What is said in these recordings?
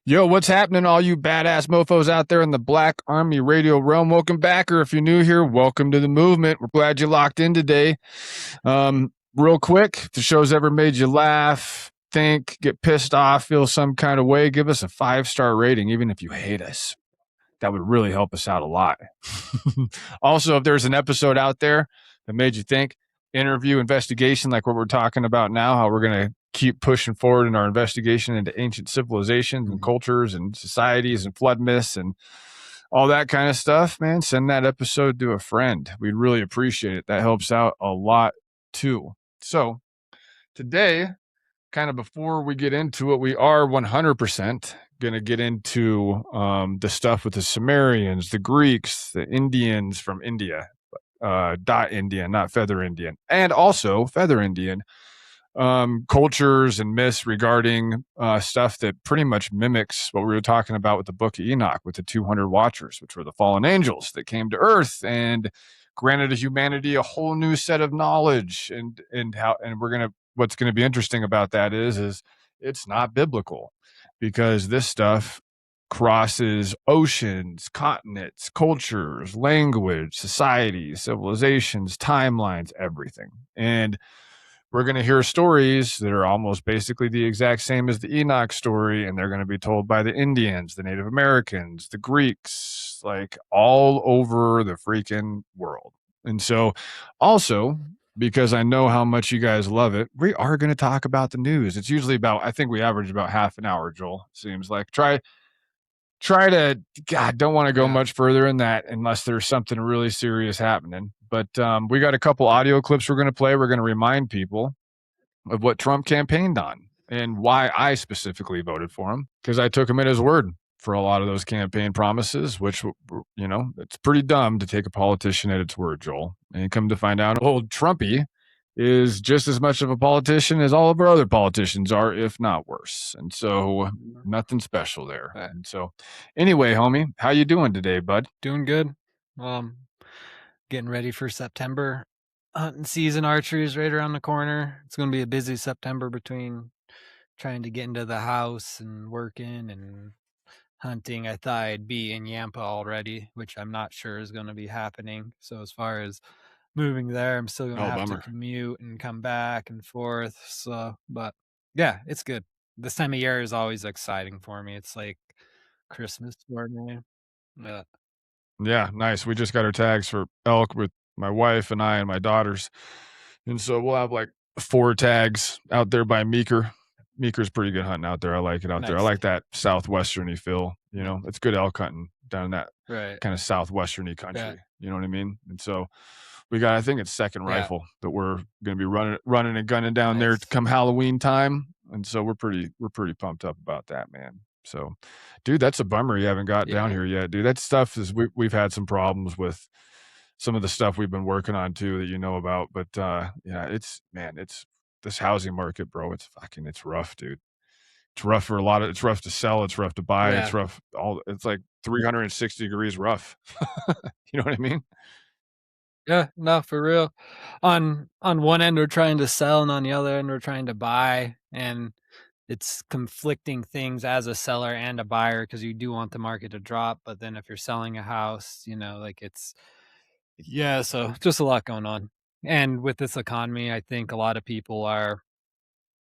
Yo, what's happening, all you badass mofos out there in the Black Army Radio realm? Welcome back, or if you're new here, welcome to the movement. We're glad you locked in today. Real quick, if the show's ever made you laugh, think, get pissed off, feel some kind of way, give us a 5-star rating, even if you hate us. That would really help us out a lot. Also, if there's an episode out there that made you think, interview, investigation, like what we're talking about now, how we're going to keep pushing forward in our investigation into ancient civilizations and cultures and societies and flood myths and all that kind of stuff, man, send that episode to a friend. We'd really appreciate it. That helps out a lot too. So today, kind of before we get into it, we are 100% going to get into the stuff with the Sumerians, the Greeks, the Indians from India, dot Indian, not feather Indian, and also feather Indian. Cultures and myths regarding stuff that pretty much mimics what we were talking about with the Book of Enoch, with the 200 Watchers, which were the fallen angels that came to Earth and granted humanity a whole new set of knowledge. And what's gonna be interesting about that is it's not biblical, because this stuff crosses oceans, continents, cultures, language, societies, civilizations, timelines, everything. And we're going to hear stories that are almost basically the exact same as the Enoch story, and they're going to be told by the Indians, the Native Americans, the Greeks, like all over the freaking world. And so also, because I know how much you guys love it, we are going to talk about the news. It's usually about, I think we average about half an hour, Joel, seems like. Try to, God, don't want to go much further in that unless there's something really serious happening. But we got a couple audio clips we're going to play. We're going to remind people of what Trump campaigned on and why I specifically voted for him, because I took him at his word for a lot of those campaign promises, which, you know, it's pretty dumb to take a politician at its word, Joel. And come to find out, old Trumpy is just as much of a politician as all of our other politicians are, if not worse. And so nothing special there. And so anyway, homie, how you doing today, bud? Doing good. Getting ready for September. Hunting season, archery is right around the corner. It's going to be a busy September between trying to get into the house and working and hunting. I thought I'd be in Yampa already, which I'm not sure is going to be happening. So as far as moving there, I'm still going to have to commute and come back and forth. So, but yeah, it's good. This time of year is always exciting for me. It's like Christmas for me. Yeah, nice. We just got our tags for elk with my wife and I and my daughters. And so we'll have like 4 tags out there by Meeker. Meeker's pretty good hunting out there. I like it out there. I like that southwesterny feel. You know, it's good elk hunting down in that kind of southwesterny country. Yeah. You know what I mean? And so we got, I think it's second rifle that we're going to be running and gunning down there come Halloween time. And so we're pretty pumped up about that, man. So, dude, that's a bummer you haven't got down here yet, dude. That stuff is, we've had some problems with some of the stuff we've been working on too that you know about. But yeah, it's this housing market, bro. It's rough, dude. It's rough for a lot of, it's rough to sell. It's rough to buy. It's rough. It's like 360 degrees rough. You know what I mean? Yeah, no, for real. On one end, we're trying to sell, and on the other end, we're trying to buy. And it's conflicting things as a seller and a buyer, because you do want the market to drop. But then if you're selling a house, you know, like so just a lot going on. And with this economy, I think a lot of people are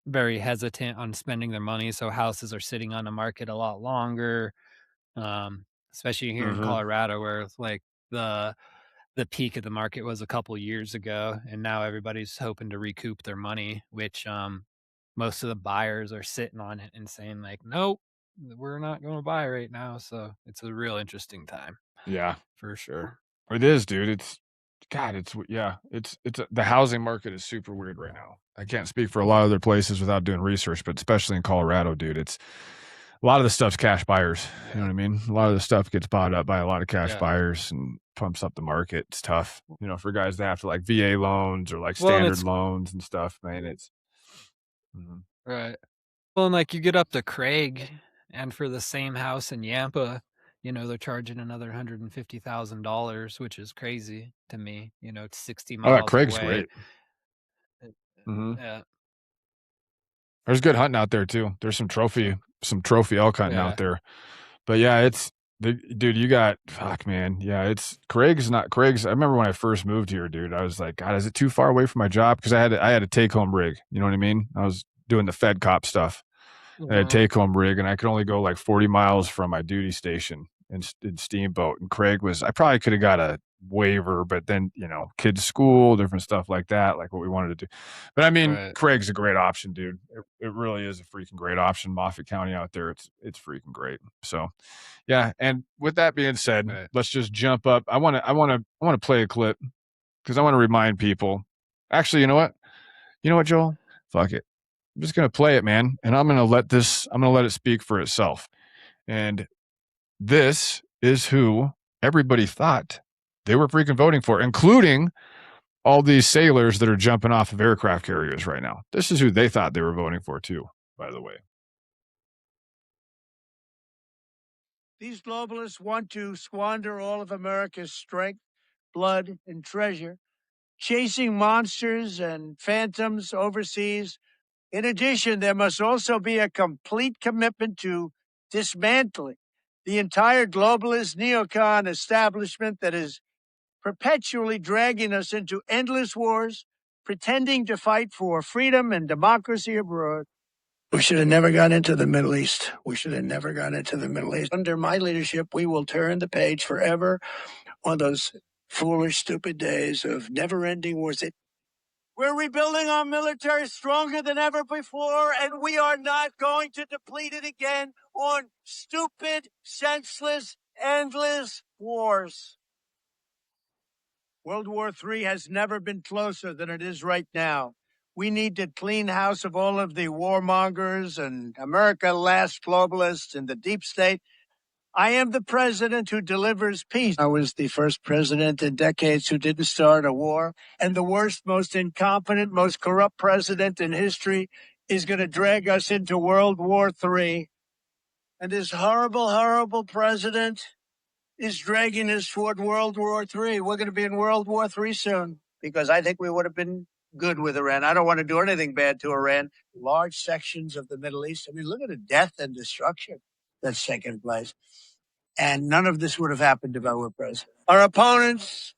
very hesitant on spending their money. So houses are sitting on the market a lot longer, especially here in Colorado, where it's like the peak of the market was a couple years ago, and now everybody's hoping to recoup their money, which most of the buyers are sitting on it and saying like, nope, we're not going to buy right now. So it's a real interesting time. Yeah, for sure. It is, dude. God, it's the housing market is super weird right now. I can't speak for a lot of other places without doing research, but especially in Colorado, dude, it's a lot of the stuff's cash buyers. You know what I mean? A lot of the stuff gets bought up by a lot of cash buyers and pumps up the market. It's tough, for guys that have to like VA loans or like standard loans and stuff, man. It's right. Well, and like you get up to Craig, and for the same house in Yampa, they're charging another $150,000, which is crazy to me. It's 60 miles Craig's away. great. Yeah. There's good hunting out there too. There's some trophy elk hunting out there. But yeah, dude, you got fuck, man. Yeah, Craig's. I remember when I first moved here, dude, I was like, God, is it too far away from my job? Because I had a take home rig. You know what I mean? I was doing the Fed cop stuff. I had a take home rig, and I could only go like 40 miles from my duty station in Steamboat. And I probably could have got a waiver, but then kids' school, different stuff like that, like what we wanted to do. But I mean, Craig's a great option, dude. It really is a freaking great option. Moffat County out there, it's freaking great. So, yeah. And with that being said, let's just jump up. I want to play a clip because I want to remind people. Actually, you know what, Joel? Fuck it. I'm just gonna play it, man, and I'm gonna let it speak for itself. And this is who everybody thought they were freaking voting for, including all these sailors that are jumping off of aircraft carriers right now. This is who they thought they were voting for too, by the way. These globalists want to squander all of America's strength, blood, and treasure, chasing monsters and phantoms overseas. In addition, there must also be a complete commitment to dismantling the entire globalist neocon establishment that is perpetually dragging us into endless wars, pretending to fight for freedom and democracy abroad. We should have never gone into the Middle East. Under my leadership, we will turn the page forever on those foolish, stupid days of never-ending wars. We're rebuilding our military stronger than ever before, and we are not going to deplete it again on stupid, senseless, endless wars. World War III has never been closer than it is right now. We need to clean house of all of the warmongers and America last globalists and the deep state. I am the president who delivers peace. I was the first president in decades who didn't start a war. And the worst, most incompetent, most corrupt president in history is going to drag us into World War III. And this horrible, horrible president is dragging us toward World War III. We're going to be in World War III soon because I think we would have been good with Iran. I don't want to do anything bad to Iran. Large sections of the Middle East. I mean, look at the death and destruction that's taken place. And none of this would have happened if I were president. Our opponents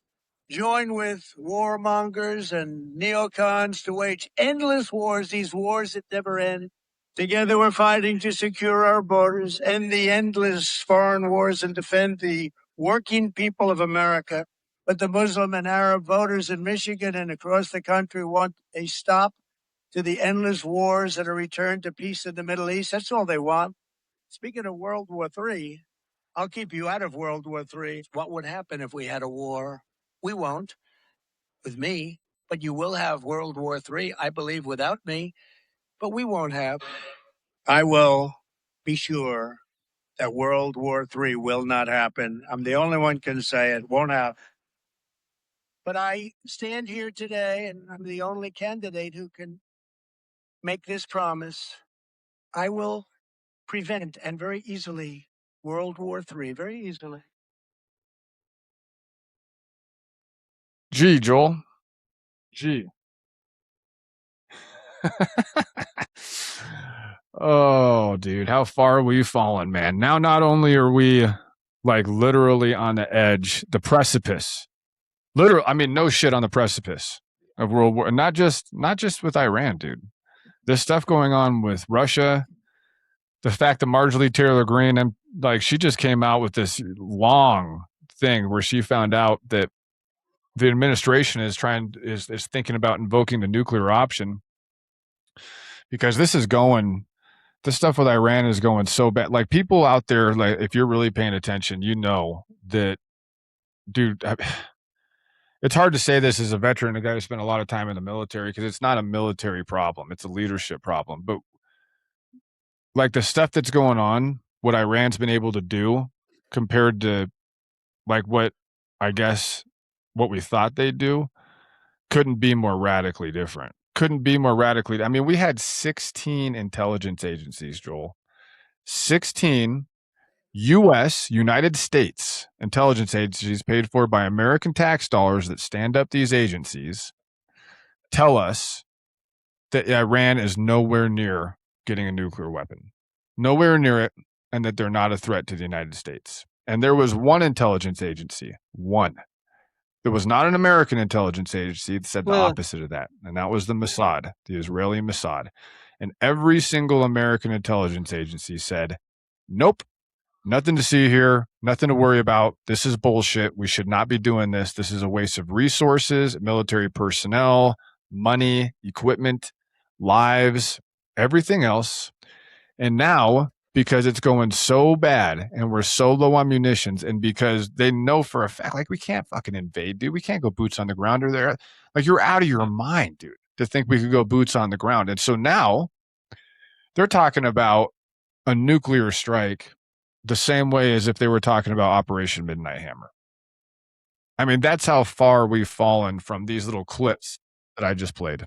join with warmongers and neocons to wage endless wars, these wars that never end. Together we're fighting to secure our borders, end the endless foreign wars, and defend the working people of America. But the Muslim and Arab voters in Michigan and across the country want a stop to the endless wars and a return to peace in the Middle East. That's all they want. Speaking of World War III, I'll keep you out of World War III. What would happen if we had a war? We won't with me, but you will have World War III, I believe, without me, but we won't have. I will be sure that World War III will not happen. I'm the only one can say it won't happen. But I stand here today, and I'm the only candidate who can make this promise. I will prevent, and very easily, World War III, very easily. Gee, Joel. Gee. Oh, dude, how far are we fallen, man? Now, not only are we like literally on the edge, the precipice, literally, I mean, no shit, on the precipice of World War, not just with Iran, dude. This stuff going on with Russia, the fact that Marjorie Taylor Greene, and like, she just came out with this long thing where she found out that the administration is thinking about invoking the nuclear option because this stuff with Iran is going so bad. Like, people out there, like, if you're really paying attention, you know that, dude, it's hard to say this as a veteran, a guy who spent a lot of time in the military, because it's not a military problem. It's a leadership problem. But like the stuff that's going on, what Iran's been able to do compared to like what I guess what we thought they'd do couldn't be more radically different. Couldn't be more radically. I mean, we had 16 intelligence agencies, Joel. 16 US, United States intelligence agencies paid for by American tax dollars that stand up these agencies tell us that Iran is nowhere near getting a nuclear weapon. Nowhere near it, and that they're not a threat to the United States. And there was one intelligence agency, one. There was not an American intelligence agency that said the opposite of that, and that was the Mossad, the Israeli Mossad. And every single American intelligence agency said, nope, nothing to see here, nothing to worry about. This is bullshit. We should not be doing this. This is a waste of resources, military personnel, money, equipment, lives, everything else. And now, because it's going so bad and we're so low on munitions, and because they know for a fact, like, we can't fucking invade, dude. We can't go boots on the ground or there. Like, you're out of your mind, dude, to think we could go boots on the ground. And so now they're talking about a nuclear strike the same way as if they were talking about Operation Midnight Hammer. I mean, that's how far we've fallen from these little clips that I just played.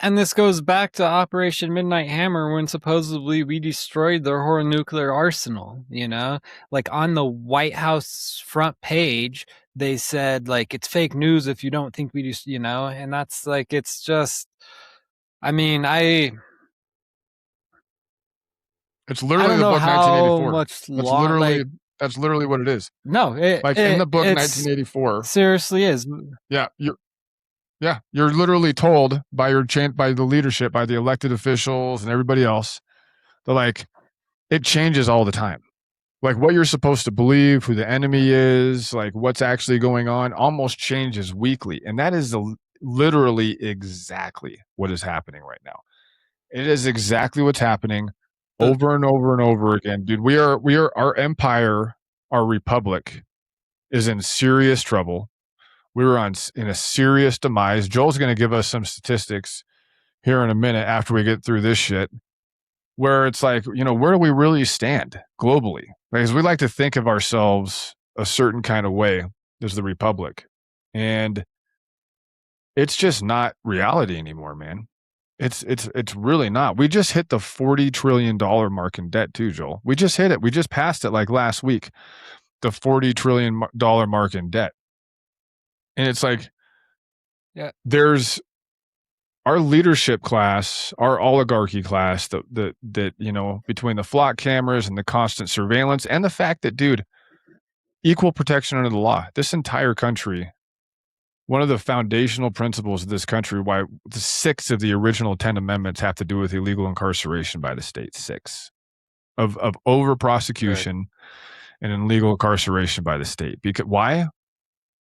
And this goes back to Operation Midnight Hammer, when supposedly we destroyed their whole nuclear arsenal, you know? Like, on the White House front page, they said, like, it's fake news if you don't think we just, you know? And that's, like, it's just, I mean, It's literally the book 1984. That's literally what it is. No, in the book 1984. Seriously is. Yeah, you're literally told by by the leadership, by the elected officials and everybody else, that like it changes all the time. Like what you're supposed to believe, who the enemy is, like what's actually going on, almost changes weekly, and that is literally exactly what is happening right now. It is exactly what's happening over and over and over again, dude. We are our empire, our republic, is in serious trouble. We were in a serious demise. Joel's going to give us some statistics here in a minute after we get through this shit, where it's like, you know, where do we really stand globally? Because we like to think of ourselves a certain kind of way as the republic, and it's just not reality anymore, man. It's really not. We just hit the $40 trillion mark in debt too, Joel. We just hit it. We just passed it like last week, the $40 trillion mark in debt. And it's like, yeah, there's our leadership class, our oligarchy class, that you know, between the flock cameras and the constant surveillance and the fact that, dude, equal protection under the law. This entire country, one of the foundational principles of this country, why the 6 of the original 10 amendments have to do with illegal incarceration by the state. 6 of over prosecution and illegal incarceration by the state. Because why?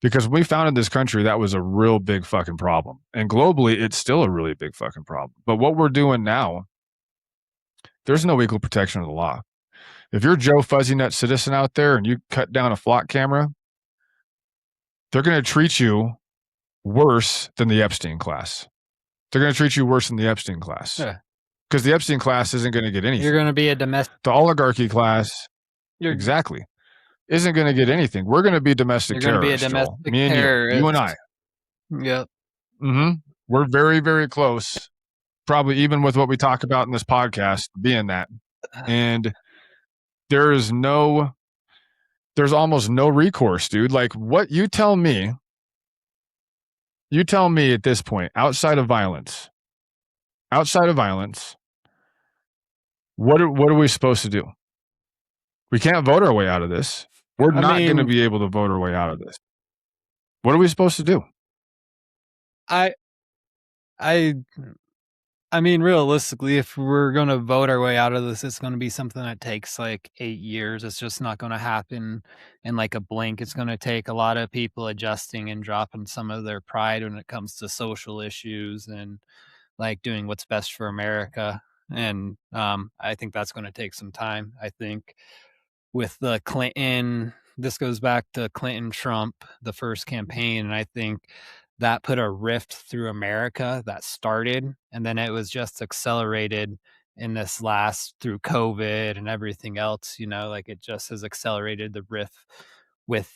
Because when we founded this country, that was a real big fucking problem. And globally, it's still a really big fucking problem. But what we're doing now, there's no equal protection of the law. If you're Joe Fuzzy Nut citizen out there and you cut down a flock camera, they're going to treat you worse than the Epstein class. They're going to treat you worse than the Epstein class. Yeah. Because the Epstein class isn't going to get anything. You're going to be a domestic. The oligarchy class, exactly, isn't going to get anything. We're going to be domestic terrorists. You're going to be a domestic Me and terrorist. You and I. Yep. Mm-hmm. We're very, very close. Probably even with what we talk about in this podcast, being that. And there's almost no recourse, dude. Like, what you tell me at this point, outside of violence, what are we supposed to do? We can't vote our way out of this. We're not going to be able to vote our way out of this. What are we supposed to do? I mean, realistically, if we're going to vote our way out of this, it's going to be something that takes like 8 years. It's just not going to happen in like a blink. It's going to take a lot of people adjusting and dropping some of their pride when it comes to social issues and like doing what's best for America. And I think that's going to take some time. I think with the Clinton this goes back to Clinton Trump, the first campaign, and I think that put a rift through America that started, and then it was just accelerated in this last through COVID and everything else, like it just has accelerated the rift with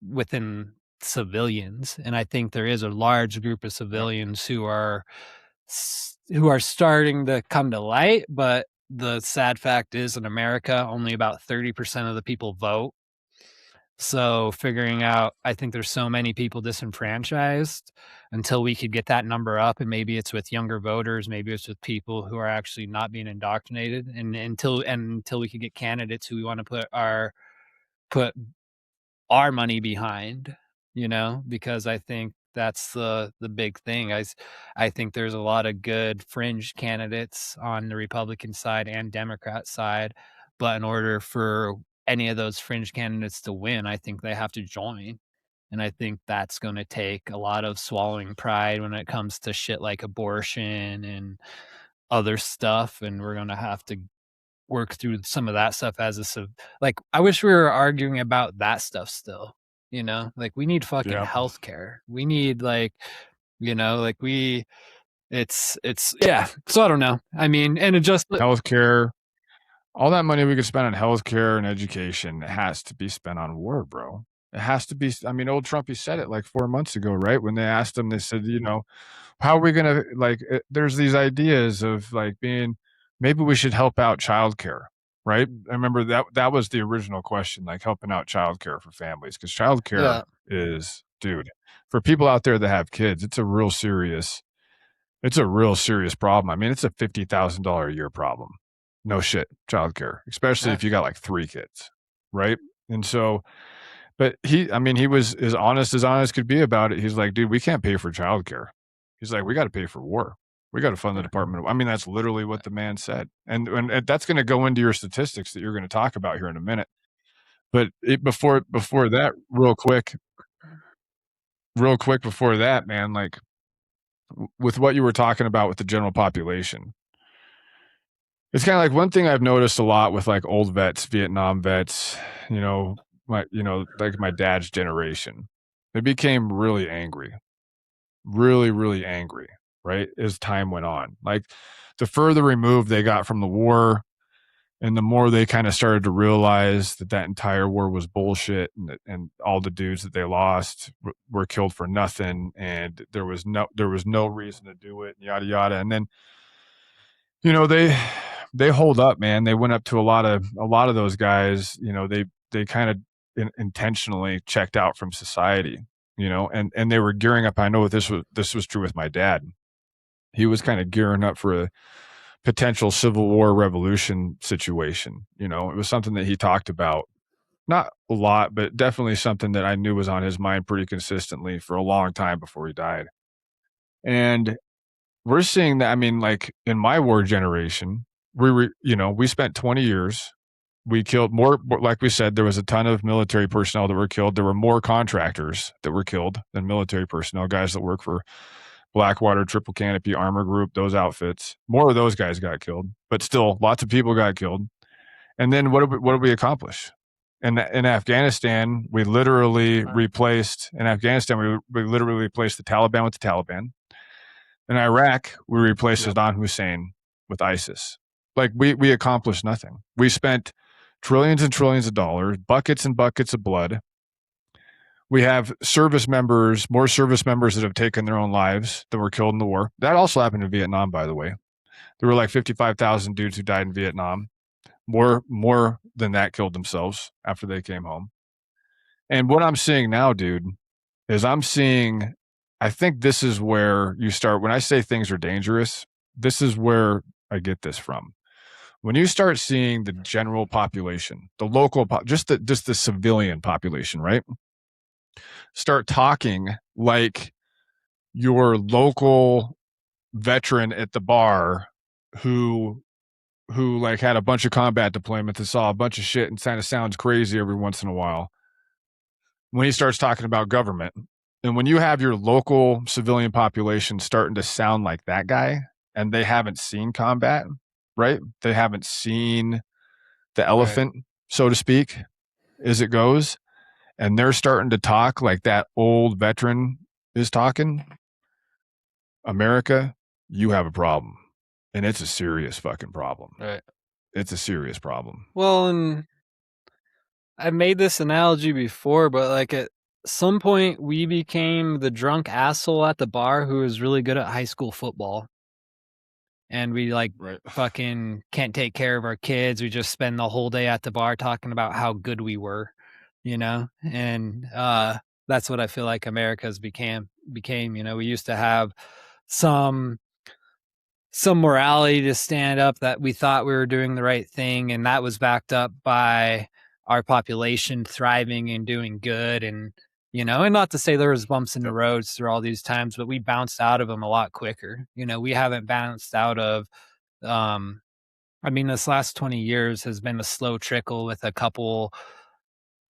within civilians. And I think there is a large group of civilians who are starting to come to light, but the sad fact is in America only about 30% of the people vote. So figuring out, I think there's so many people disenfranchised until we could get that number up, and maybe it's with younger voters, maybe it's with people who are actually not being indoctrinated, and until we could get candidates who we want to put our money behind, because I think that's the big thing. I think there's a lot of good fringe candidates on the Republican side and Democrat side, but in order for any of those fringe candidates to win, I think they have to join. And I think that's going to take a lot of swallowing pride when it comes to shit like abortion and other stuff. And we're going to have to work through some of that stuff like, I wish we were arguing about that stuff still, like we need fucking healthcare. We need it's yeah. So I don't know. I mean, and it just healthcare. All that money we could spend on healthcare and education has to be spent on war, bro. It has to be. I mean, old Trumpy said it like 4 months ago, right? When they asked him, they said, how are we going to, there's these ideas of maybe we should help out childcare, right? I remember that was the original question, like helping out childcare for families, because childcare is, dude, for people out there that have kids, it's a real serious problem. I mean, it's a $50,000 a year problem. No shit, childcare, especially if you got like 3 kids, right? And so, but he was as honest could be about it. He's like, dude, we can't pay for childcare. He's like, we got to pay for war. We got to fund the Department of. I mean, that's literally what the man said, and that's going to go into your statistics that you're going to talk about here in a minute. But before that, real quick before that, man, like with what you were talking about with the general population. It's kind of like one thing I've noticed a lot with like old vets, Vietnam vets, like my dad's generation. They became really angry, really, really angry, right? As time went on. Like the further removed they got from the war and the more they kind of started to realize that entire war was bullshit and all the dudes that they lost were killed for nothing. And there was no reason to do it, yada, yada. And then, they hold up, man. They went up to a lot of those guys, they kind of intentionally checked out from society, and they were gearing up. I know this was true with my dad. He was kind of gearing up for a potential Civil War revolution situation. It was something that he talked about, not a lot, but definitely something that I knew was on his mind pretty consistently for a long time before he died. And we're seeing that. I mean, like in my war generation, we spent 20 years. We killed more, like we said, there was a ton of military personnel that were killed. There were more contractors that were killed than military personnel, guys that work for Blackwater, Triple Canopy, Armor Group, those outfits. More of those guys got killed, but still lots of people got killed. And then what did we accomplish? In Afghanistan, we literally replaced the Taliban with the Taliban. In Iraq, we replaced Saddam Hussein with ISIS. Like we accomplished nothing. We spent trillions and trillions of dollars, buckets and buckets of blood. We have more service members that have taken their own lives that were killed in the war. That also happened in Vietnam, by the way. There were like 55,000 dudes who died in Vietnam. More than that killed themselves after they came home. And what I'm seeing now, dude, is I think this is where you start. When I say things are dangerous, this is where I get this from. When you start seeing the general population, the local, just the civilian population, right? Start talking like your local veteran at the bar who like had a bunch of combat deployments and saw a bunch of shit and kind of sounds crazy every once in a while. When he starts talking about government, and when you have your local civilian population starting to sound like that guy, and they haven't seen combat, right? They haven't seen the elephant, so to speak, as it goes, and they're starting to talk like that old veteran is talking, America, you have a problem. And it's a serious fucking problem. Right. It's a serious problem. Well, and I've made this analogy before, but like at some point we became the drunk asshole at the bar who was really good at high school football. And we like fucking can't take care of our kids. We just spend the whole day at the bar talking about how good we were, you know? And that's what I feel like America's became, you know. We used to have some morality to stand up, that we thought we were doing the right thing, and that was backed up by our population thriving and doing good. And you know, and not to say there was bumps in the roads through all these times, but we bounced out of them a lot quicker. You know, we haven't bounced out of I mean, this last 20 years has been a slow trickle with a couple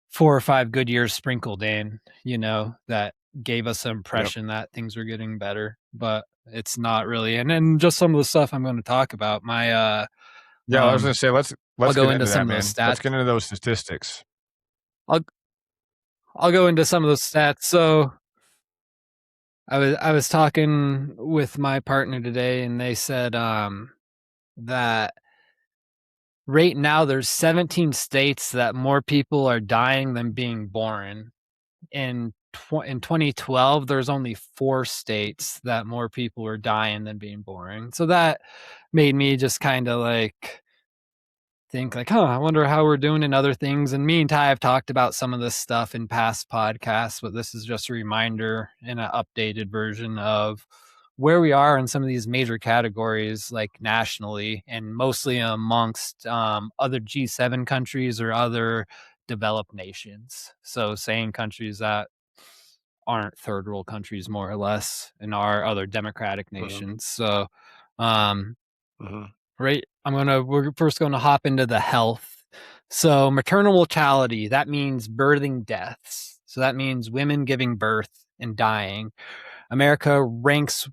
4 or 5 good years sprinkled in, you know, that gave us an impression that things were getting better, but it's not really. And then just some of the stuff I'm going to talk about. My I was going to say let's I'll go get into into some that, of those man. Let's stats. get into those statistics. I'll go into some of those stats. So I was talking with my partner today, and they said that right now there's 17 states that more people are dying than being born. In 2012, there's only 4 states that more people were dying than being born. So that made me just kind of like think like, I wonder how we're doing in other things. And me and Ty have talked about some of this stuff in past podcasts, but this is just a reminder in an updated version of where we are in some of these major categories, like nationally, and mostly amongst other G7 countries or other developed nations. So saying countries that aren't third world countries, more or less, and are other democratic nations. So right, we're first going to hop into the health. So maternal mortality, that means birthing deaths. So that means women giving birth and dying. America ranks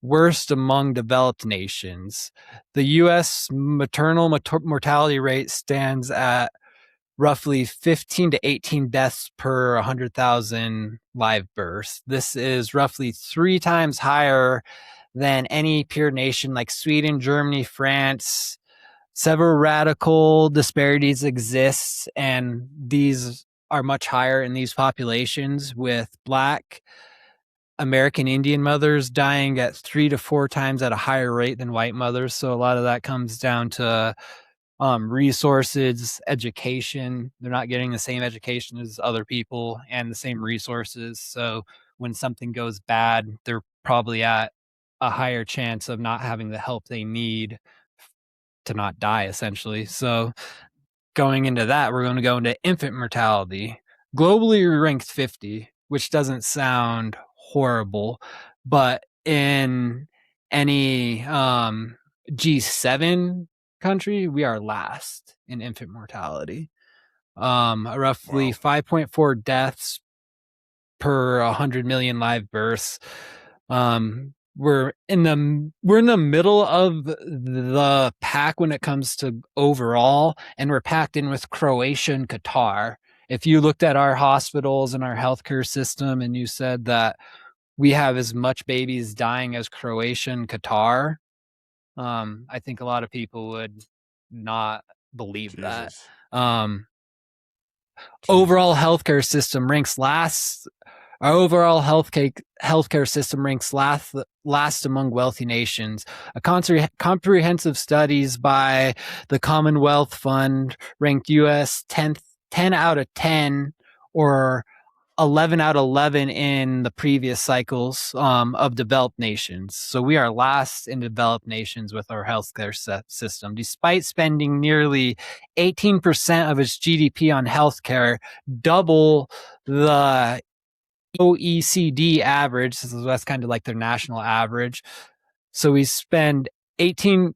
worst among developed nations. The U.S. maternal mortality rate stands at roughly 15 to 18 deaths per 100,000 live births. This is roughly 3 times higher than any peer nation like Sweden, Germany, France. Several radical disparities exist, and these are much higher in these populations, with Black American Indian mothers dying at 3 to 4 times at a higher rate than white mothers. So a lot of that comes down to resources, education. They're not getting the same education as other people and the same resources. So when something goes bad, they're probably at a higher chance of not having the help they need to not die, essentially. So going into that, we're going to go into infant mortality. Globally, we're ranked 50, which doesn't sound horrible, but in any G7 country, we are last in infant mortality. Roughly 5.4 deaths per 100 million live births. We're in the middle of the pack when it comes to overall, and we're packed in with Croatia and Qatar. If you looked at our hospitals and our healthcare system and you said that we have as much babies dying as Croatia and Qatar, I think a lot of people would not believe that. Overall healthcare system ranks last. Our overall healthcare system ranks last among wealthy nations. A comprehensive studies by the Commonwealth Fund ranked U.S. 10 out of 10 or 11 out of 11 in the previous cycles of developed nations. So we are last in developed nations with our healthcare system, despite spending nearly 18% of its GDP on healthcare, double the OECD average. So that's kind of like their national average. So we spend 18%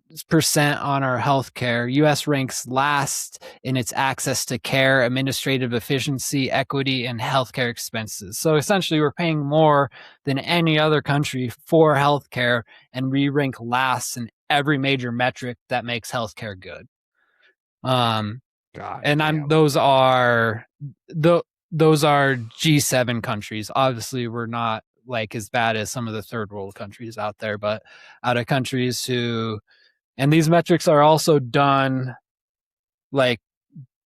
on our healthcare. U.S. ranks last in its access to care, administrative efficiency, equity, and healthcare expenses. So essentially, we're paying more than any other country for healthcare, and we rank last in every major metric that makes healthcare good. God and damn. those are G7 countries. Obviously, we're not like as bad as some of the third world countries out there, but out of countries who, and these metrics are also done like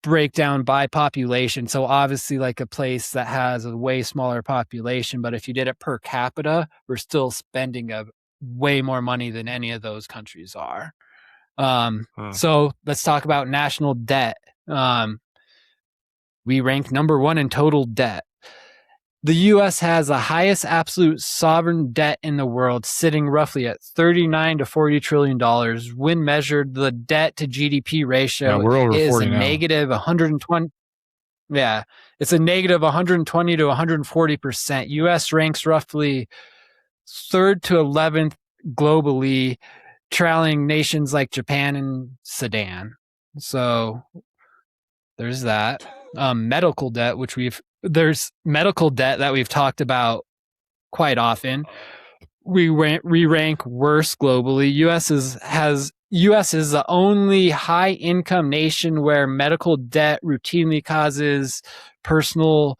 breakdown by population. So obviously, like a place that has a way smaller population, but if you did it per capita, we're still spending a way more money than any of those countries are. So let's talk about national debt. We rank number 1 in total debt. The U.S. has the highest absolute sovereign debt in the world, sitting roughly at $39 to $40 trillion. When measured, the debt to GDP ratio we're over is 40 a now. negative 120. Yeah, it's a negative 120 to 140%. U.S. ranks roughly 3rd to 11th globally, trailing nations like Japan and Sudan. So there's that. Medical debt, there's medical debt that we've talked about quite often. We rank worse globally. U.S. is the only high income nation where medical debt routinely causes personal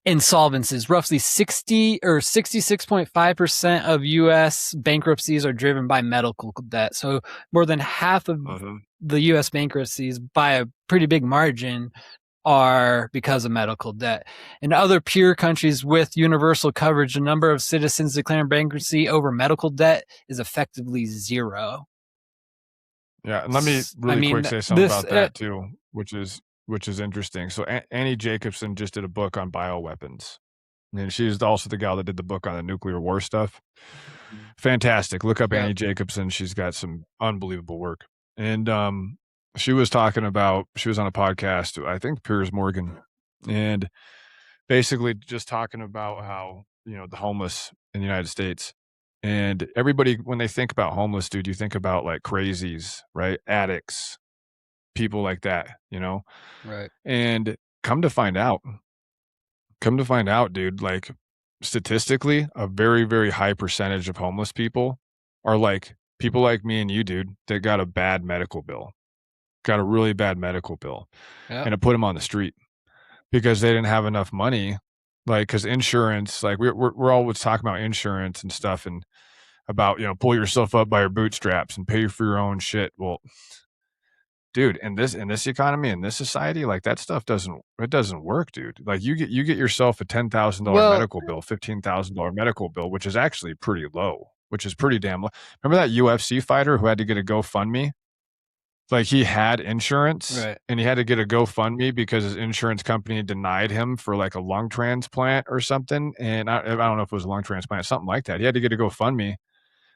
insolvencies. Roughly 60 or 66.5% of U.S. bankruptcies are driven by medical debt. So more than half of the U.S. bankruptcies, by a pretty big margin, are because of medical debt. In other peer countries with universal coverage, the number of citizens declaring bankruptcy over medical debt is effectively 0. Yeah, and let me really quick say something about that too, which is interesting. So Annie Jacobson just did a book on bioweapons, and she's also the gal that did the book on the nuclear war stuff. Fantastic. Look up Annie Jacobson. She's got some unbelievable work. And she was talking about, she was on a podcast, I think Piers Morgan, and basically just talking about how, the homeless in the United States, and everybody, when they think about homeless, dude, you think about like crazies, right? Addicts, people like that, Right. And come to find out, dude, like statistically, a very, very high percentage of homeless people are like people like me and you, dude, that got a bad medical bill, got a really bad medical bill, and it put them on the street because they didn't have enough money. Like, because insurance, like we're always talking about insurance and stuff, and about, pull yourself up by your bootstraps and pay for your own shit. Well, dude, in this economy, in this society, like that stuff doesn't work, dude. Like you get yourself a $10,000 medical bill, $15,000 medical bill, which is actually pretty low, which is pretty damn low. Remember that UFC fighter who had to get a GoFundMe? Like he had insurance, Right. and he had to get a GoFundMe because his insurance company denied him for like a lung transplant or something. And I don't know if it was a lung transplant, something like that. He had to get a GoFundMe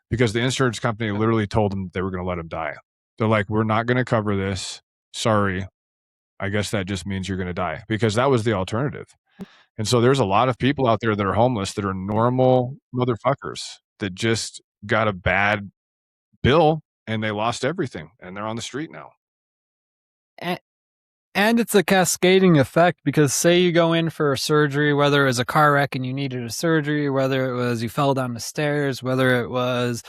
because the insurance company literally told him they were going to let him die. They're like, we're not going to cover this. Sorry. I guess that just means you're going to die, because that was the alternative. And so there's a lot of people out there that are homeless that are normal motherfuckers that just got a bad bill and they lost everything and they're on the street now. And it's a cascading effect, because say you go in for a surgery, whether it was a car wreck and you needed a surgery, whether it was you fell down the stairs, whether it was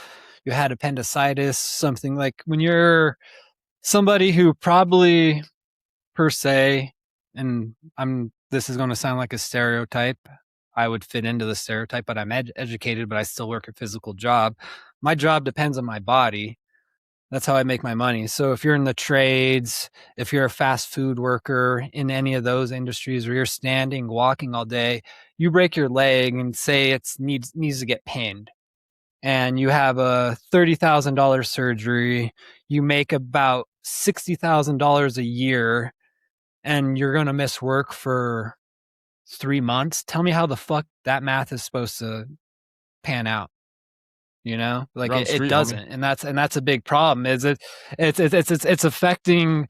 you had appendicitis, something like, when you're somebody who probably per se, and this is going to sound like a stereotype, I would fit into the stereotype, but I'm educated, but I still work a physical job. My job depends on my body. That's how I make my money. So if you're in the trades, if you're a fast food worker in any of those industries where you're standing, walking all day, you break your leg and say it needs to get pinned, and you have a $30,000 surgery, you make about $60,000 a year, and you're going to miss work for 3 months. Tell me how the fuck that math is supposed to pan out. Like it doesn't. And that's a big problem. Is it's affecting,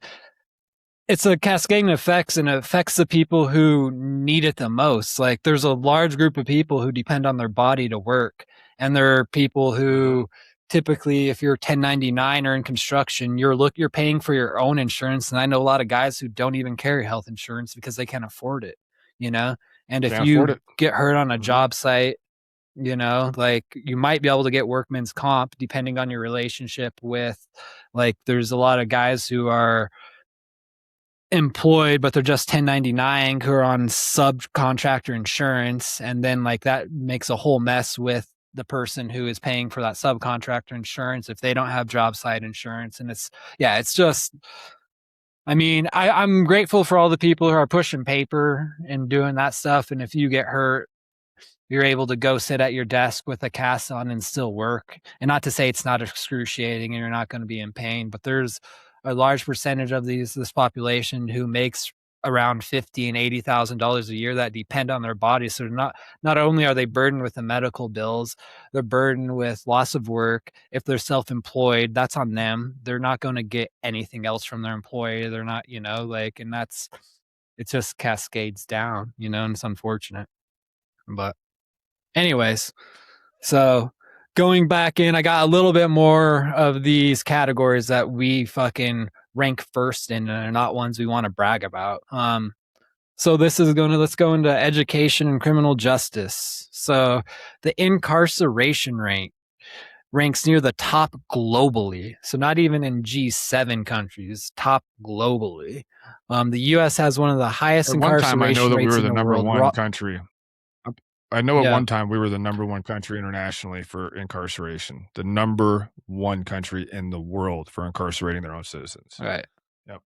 it's a cascading effects, and it affects the people who need it the most. Like there's a large group of people who depend on their body to work. And there are people who typically, if you're 1099 or in construction, you're paying for your own insurance. And I know a lot of guys who don't even carry health insurance because they can't afford it, And if you get hurt on a job site, You know, like you might be able to get workman's comp depending on your relationship with, like, there's a lot of guys who are employed, but they're just 1099 who are on subcontractor insurance. And then like that makes a whole mess with the person who is paying for that subcontractor insurance if they don't have job site insurance. And it's just, I mean, I'm grateful for all the people who are pushing paper and doing that stuff. And if you get hurt, you're able to go sit at your desk with a cast on and still work. And not to say it's not excruciating and you're not going to be in pain, but there's a large percentage of this population who makes around $50,000 and $80,000 a year that depend on their bodies. So not only are they burdened with the medical bills, they're burdened with loss of work. If they're self-employed, that's on them. They're not going to get anything else from their employer. They're not, and it just cascades down, and it's unfortunate. But anyways, so going back in, I got a little bit more of these categories that we fucking rank first in and are not ones we want to brag about. So let's go into education and criminal justice. So the incarceration rate ranks near the top globally. So not even in G7 countries, top globally. The U.S. has one of the highest incarceration rates in the world. I know that we were the number one country. I know at one time we were the number one country internationally for incarceration, the number one country in the world for incarcerating their own citizens. Right. Yep.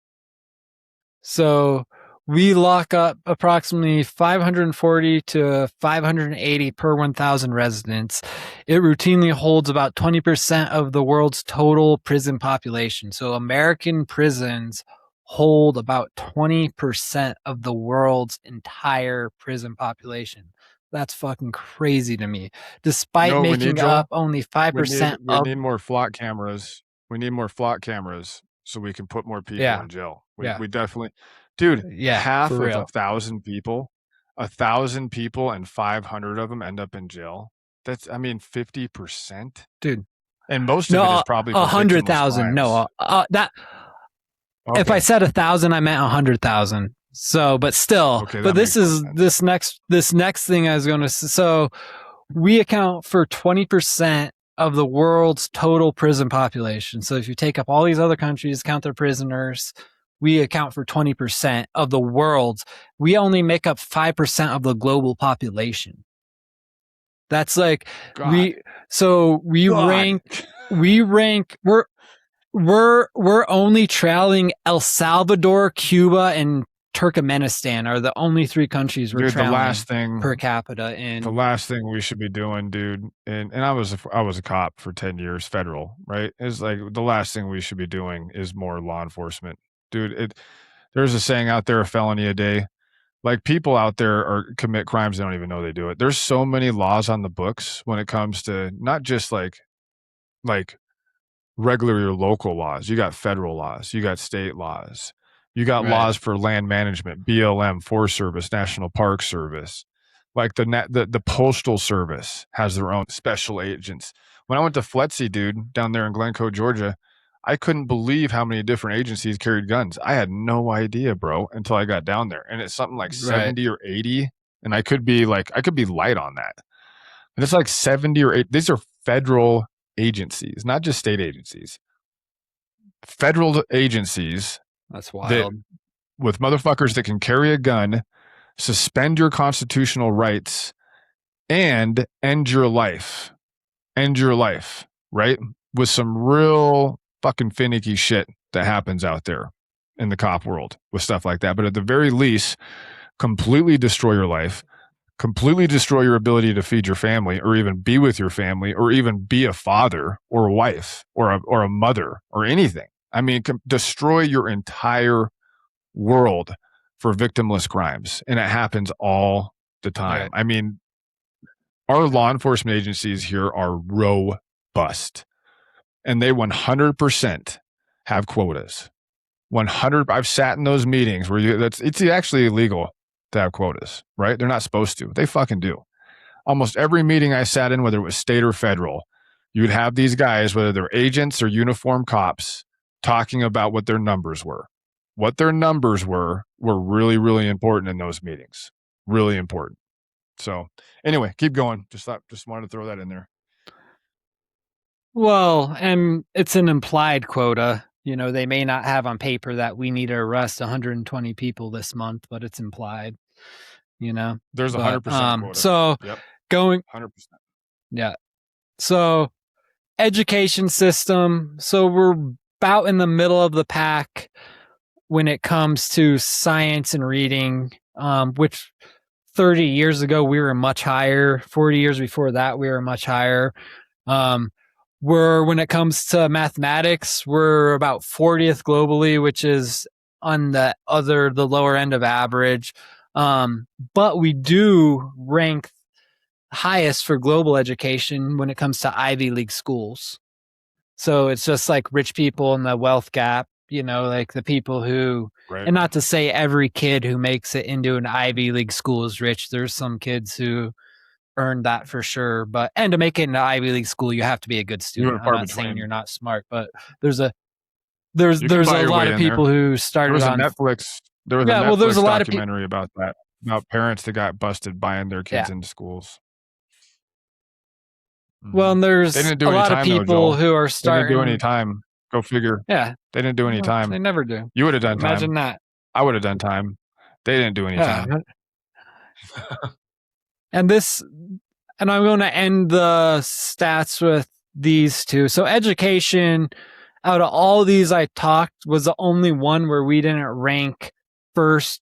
So we lock up approximately 540 to 580 per 1,000 residents. It routinely holds about 20% of the world's total prison population. So American prisons hold about 20% of the world's entire prison population. That's fucking crazy to me. Despite making up only 5%. We need more flock cameras. We need more flock cameras so we can put more people in jail. We definitely, dude. Half of 1,000 people, 1,000 people, and 500 of them end up in jail. That's 50%, dude. And most of it is probably 100,000. No, if I said 1,000, I meant 100,000. So, but still, okay, but this next thing I was going to, so we account for 20% of the world's total prison population. So if you take up all these other countries, count their prisoners, we account for 20% of the world's. We only make up 5% of the global population. That's like, we're only trailing El Salvador, Cuba, and Turkmenistan are the only three countries we're trailing per capita in. The last thing we should be doing, dude, and I was a cop for 10 years, federal, right? Is like the last thing we should be doing is more law enforcement. Dude, there's a saying out there, a felony a day. Like people out there commit crimes, they don't even know they do it. There's so many laws on the books when it comes to not just like regular or local laws. You got federal laws, you got state laws. You got laws for land management, BLM, Forest Service, National Park Service. Like the Postal Service has their own special agents. When I went to FLETC, dude, down there in Glencoe, Georgia, I couldn't believe how many different agencies carried guns. I had no idea, bro, until I got down there. And it's something like 70 or 80. And I could be light on that. But it's like 70 or 80. These are federal agencies, not just state agencies. Federal agencies. That's wild. With motherfuckers that can carry a gun, suspend your constitutional rights, and end your life. Right? With some real fucking finicky shit that happens out there in the cop world with stuff like that. But at the very least, completely destroy your life, completely destroy your ability to feed your family or even be with your family or even be a father or a wife or a mother or anything. Destroy your entire world for victimless crimes. And it happens all the time. Right. Our law enforcement agencies here are robust. And they 100% have quotas. 100. I've sat in those meetings where it's actually illegal to have quotas, right? They're not supposed to. They fucking do. Almost every meeting I sat in, whether it was state or federal, you'd have these guys, whether they're agents or uniformed cops, talking about what their numbers were. What their numbers were really, really important in those meetings. Really important. So anyway, keep going. Just wanted to throw that in there. Well, and it's an implied quota. You know, they may not have on paper that we need to arrest 120 people this month, but it's implied. You know, there's 100% quota. So going 100%. Yeah. So education system. So we're about in the middle of the pack when it comes to science and reading, which 30 years ago we were much higher. 40 years before that we were much higher. When it comes to mathematics, we're about 40th globally, which is on the lower end of average. But we do rank highest for global education when it comes to Ivy League schools. So it's just like rich people in the wealth gap, you know, like the people who, and not to say every kid who makes it into an Ivy League school is rich. There's some kids who earned that for sure. And to make it into Ivy League school, you have to be a good student. I'm not saying you're not smart, but there's a lot of people who started on Netflix. There was a Netflix documentary about that, about parents that got busted buying their kids into schools. Well, and there's a lot of people who are starting. They didn't do any time. Go figure. Yeah. They didn't do any time. They never do. You would have done time. Imagine that. I would have done time. They didn't do any time. And I'm going to end the stats with these two. So education, out of all these I talked, was the only one where we didn't rank first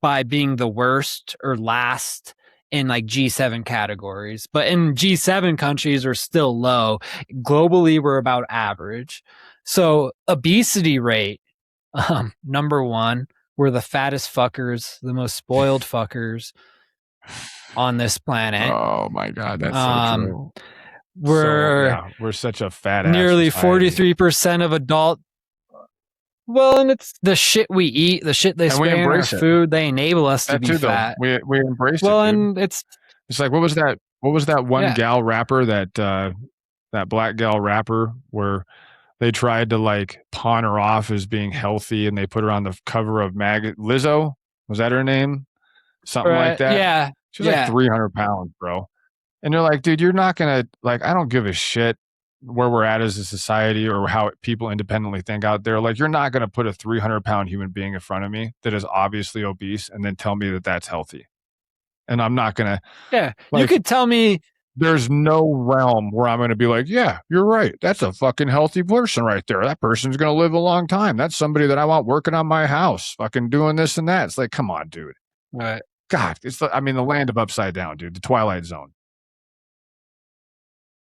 by being the worst or last in like G7 categories. But in G7 countries are still low. Globally, we're about average. So obesity rate, number one, we're the fattest fuckers, the most spoiled fuckers on this planet. Oh my God, that's so true. We're such a fat ass nearly society. 43% of adult. Well, and it's the shit we eat, the shit they spray in our food. They enable us to be fat. We embrace it. Well, and it's like, what was that one gal rapper, that black gal rapper, where they tried to like pawn her off as being healthy, and they put her on the cover of Lizzo? Was that her name? Something like that. Yeah. She was like 300 pounds, bro. And you're like, dude, you're not gonna, like, I don't give a shit where we're at as a society or how people independently think out there. Like, you're not gonna put a 300-pound human being in front of me that is obviously obese and then tell me that that's healthy. And I'm not gonna. Yeah, like, you could tell me. There's no realm where I'm gonna be like, yeah, you're right. That's a fucking healthy person right there. That person's gonna live a long time. That's somebody that I want working on my house, fucking doing this and that. It's like, come on, dude. Right. God, it's the land of upside down, dude. The Twilight Zone.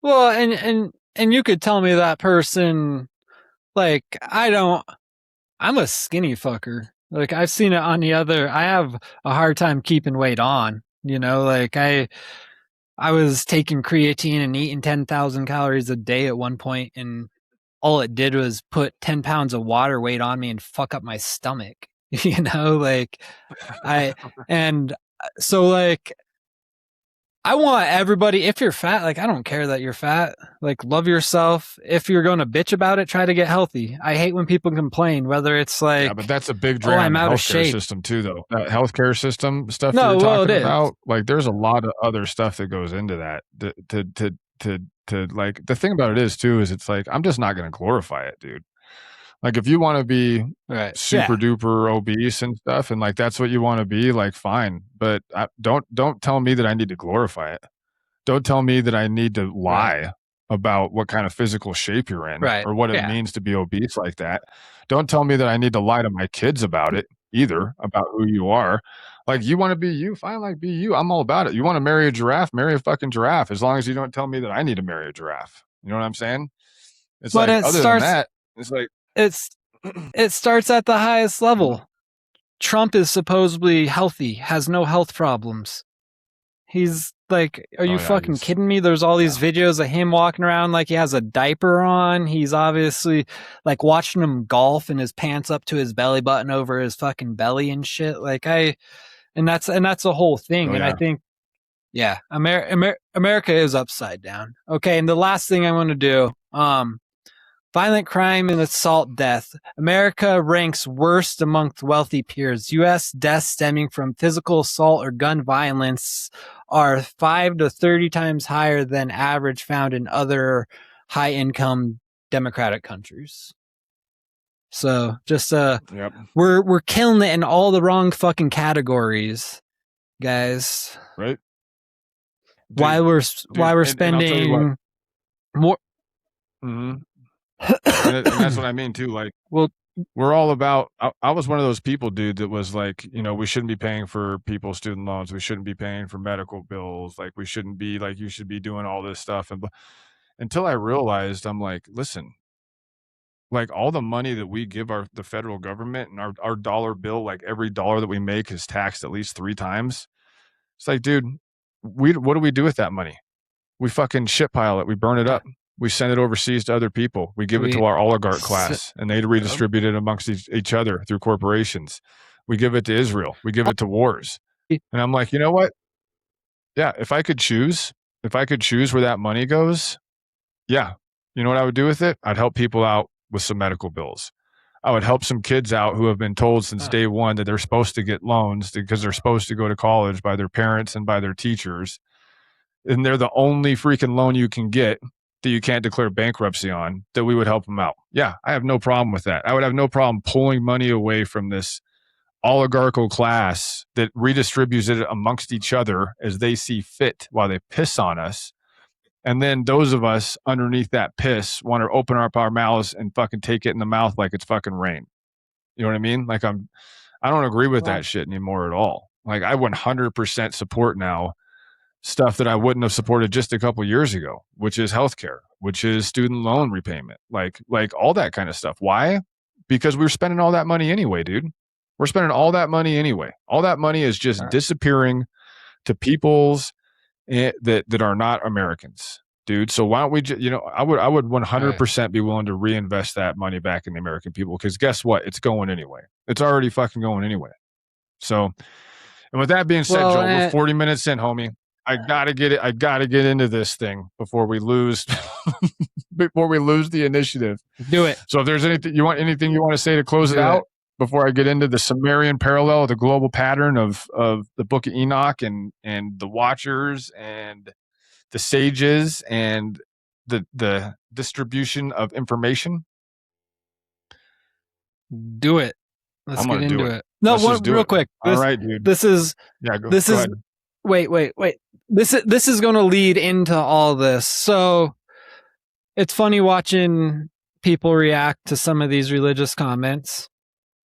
Well, and you could tell me that person, like, I'm a skinny fucker. Like, I've seen it on the other. I have a hard time keeping weight on, you know, like I was taking creatine and eating 10,000 calories a day at one point, and all it did was put 10 pounds of water weight on me and fuck up my stomach, you know, like so like, I want everybody, if you're fat, like, I don't care that you're fat, like, love yourself. If you're going to bitch about it, try to get healthy. I hate when people complain, whether it's like, yeah, but that's a big drain on the healthcare system too, though. That healthcare system stuff you're talking about, like, there's a lot of other stuff that goes into that. To like, the thing about it is too, is it's like, I'm just not going to glorify it, dude. Like, if you want to be super duper obese and stuff, and like that's what you want to be, like, fine. But don't tell me that I need to glorify it. Don't tell me that I need to lie about what kind of physical shape you're in, or what it means to be obese like that. Don't tell me that I need to lie to my kids about it either, about who you are. Like, you want to be you, fine, like, be you. I'm all about it. You want to marry a giraffe, marry a fucking giraffe, as long as you don't tell me that I need to marry a giraffe. You know what I'm saying? It's like, other than that, it's like, it starts at the highest level. Trump is supposedly healthy, has no health problems. He's like, are you fucking kidding me? There's all these videos of him walking around like he has a diaper on. He's obviously like watching him golf and his pants up to his belly button over his fucking belly and shit. Like, and that's a whole thing. And I think, America is upside down. Okay. And the last thing I want to do, Violent crime and assault death. America ranks worst amongst wealthy peers. U.S. deaths stemming from physical assault or gun violence are 5 to 30 times higher than average found in other high-income democratic countries. So just Yep. we're killing it in all the wrong fucking categories, guys. Right. Dude, why we're and I'll tell you spending more. Mm-hmm. And that's what I mean too. Like, Well, we're all about. I was one of those people, dude, that was like, we shouldn't be paying for people's student loans. We shouldn't be paying for medical bills. Like, we shouldn't be like, you should be doing all this stuff. And until I realized, I'm like, listen, like all the money that we give the federal government and our dollar bill, like every dollar that we make is taxed at least 3 times. It's like, dude, what do we do with that money? We fucking shit pile it. We burn it up. We send it overseas to other people. We give it to our oligarch class, and they redistribute it amongst each other through corporations. We give it to Israel. We give it to wars. And I'm like, you know what? Yeah, if I could choose where that money goes, yeah, you know what I would do with it? I'd help people out with some medical bills. I would help some kids out who have been told since day one that they're supposed to get loans because they're supposed to go to college by their parents and by their teachers. And they're the only freaking loan you can get that you can't declare bankruptcy on, that we would help them out. Yeah, I have no problem with that. I would have no problem pulling money away from this oligarchical class that redistributes it amongst each other as they see fit while they piss on us. And then those of us underneath that piss want to open up our mouths and fucking take it in the mouth like it's fucking rain. You know what I mean? Like, I don't agree with that shit anymore at all. Like, I 100% support now stuff that I wouldn't have supported just a couple years ago, which is healthcare, which is student loan repayment, like all that kind of stuff. Why? Because we're spending all that money anyway, dude. We're spending all that money anyway. All that money is just disappearing to peoples that are not Americans, dude. So why don't we I would 100% be willing to reinvest that money back in the American people, because guess what? It's going anyway. It's already fucking going anyway. So, and with that being said, Joel, we're 40 minutes in, homie. I gotta get into this thing before we lose the initiative. Do it. So if there's anything you want to say to close it out before I get into the Sumerian parallel, the global pattern of the Book of Enoch and the Watchers and the Sages and the distribution of information. Do it. Let's get into it. No, real quick. All right, dude. This is wait. This is going to lead into all this. So it's funny watching people react to some of these religious comments.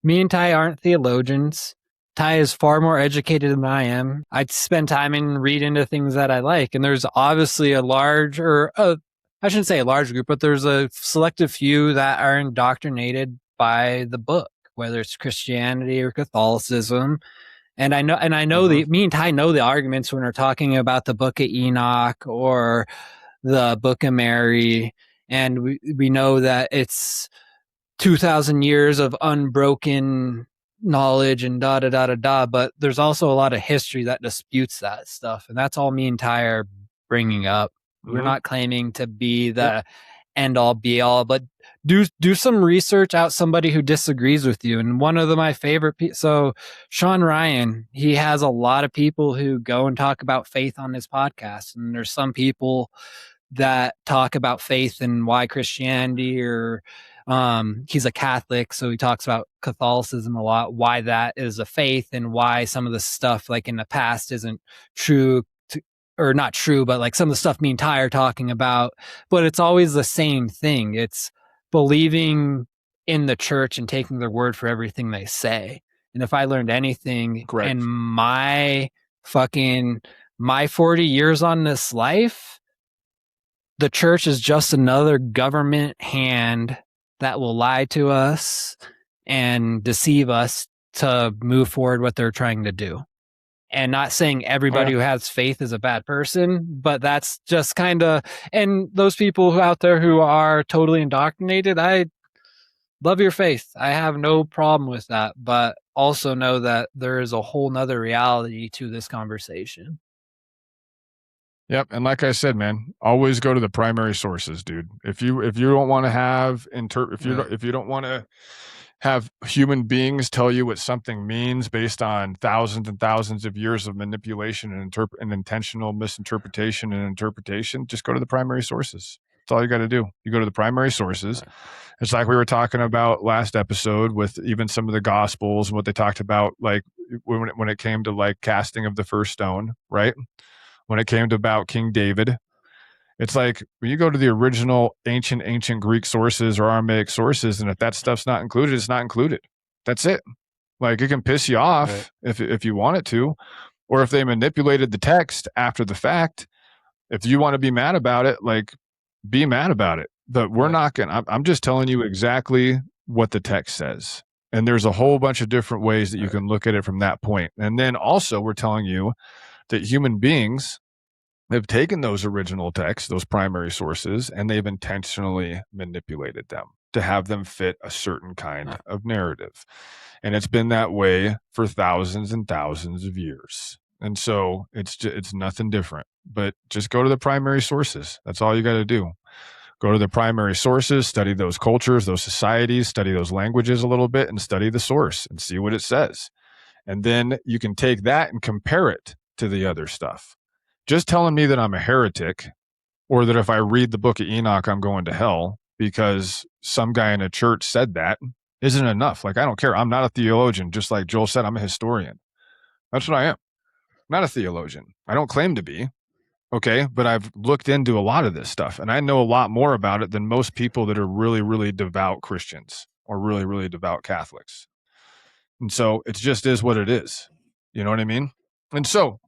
Me and Ty aren't theologians. Ty is far more educated than I am. I spend time and read into things that I like. And there's obviously I shouldn't say a large group, but there's a selective few that are indoctrinated by the book, whether it's Christianity or Catholicism. And I know me and Ty know the arguments when we're talking about the Book of Enoch or the Book of Mary. And we know that it's 2,000 years of unbroken knowledge and but there's also a lot of history that disputes that stuff. And that's all me and Ty are bringing up. We're not claiming to be the end all be all, but do some research out somebody who disagrees with you. And one of my favorite so Sean Ryan, he has a lot of people who go and talk about faith on his podcast. And there's some people that talk about faith and why Christianity, or he's a Catholic, so he talks about Catholicism a lot, why that is a faith and why some of the stuff like in the past isn't true or not true, but like some of the stuff me and Ty are talking about. But it's always the same thing. It's believing in the church and taking their word for everything they say. And if I learned anything in my 40 years on this life, the church is just another government hand that will lie to us and deceive us to move forward what they're trying to do. And not saying everybody who has faith is a bad person, but that's just kind of, and those people who out there who are totally indoctrinated, I love your faith. I have no problem with that, but also know that there is a whole nother reality to this conversation. Yep, and like I said, man, always go to the primary sources, dude. If you don't want to have if you don't want to have human beings tell you what something means based on thousands and thousands of years of manipulation and intentional misinterpretation and interpretation, just go to the primary sources. That's all you got to do. You go to the primary sources. It's like we were talking about last episode with even some of the gospels and what they talked about, like when it came to like casting of the first stone, right? When it came to about King David, it's like when you go to the original ancient Greek sources or Aramaic sources, and if that stuff's not included, it's not included. That's it. Like it can piss you off if you want it to, or if they manipulated the text after the fact. If you want to be mad about it, like be mad about it. But we're not gonna. I'm just telling you exactly what the text says, and there's a whole bunch of different ways that you can look at it from that point. And then also, we're telling you that human beings have taken those original texts, those primary sources, and they've intentionally manipulated them to have them fit a certain kind of narrative. And it's been that way for thousands and thousands of years. And so it's nothing different, but just go to the primary sources. That's all you got to do. Go to the primary sources, study those cultures, those societies, study those languages a little bit, and study the source and see what it says. And then you can take that and compare it to the other stuff. Just telling me that I'm a heretic or that if I read the book of Enoch, I'm going to hell because some guy in a church said that isn't enough. Like, I don't care. I'm not a theologian. Just like Joel said, I'm a historian. That's what I am. I'm not a theologian. I don't claim to be. Okay. But I've looked into a lot of this stuff and I know a lot more about it than most people that are really, really devout Christians or really, really devout Catholics. And so it just is what it is. You know what I mean? And so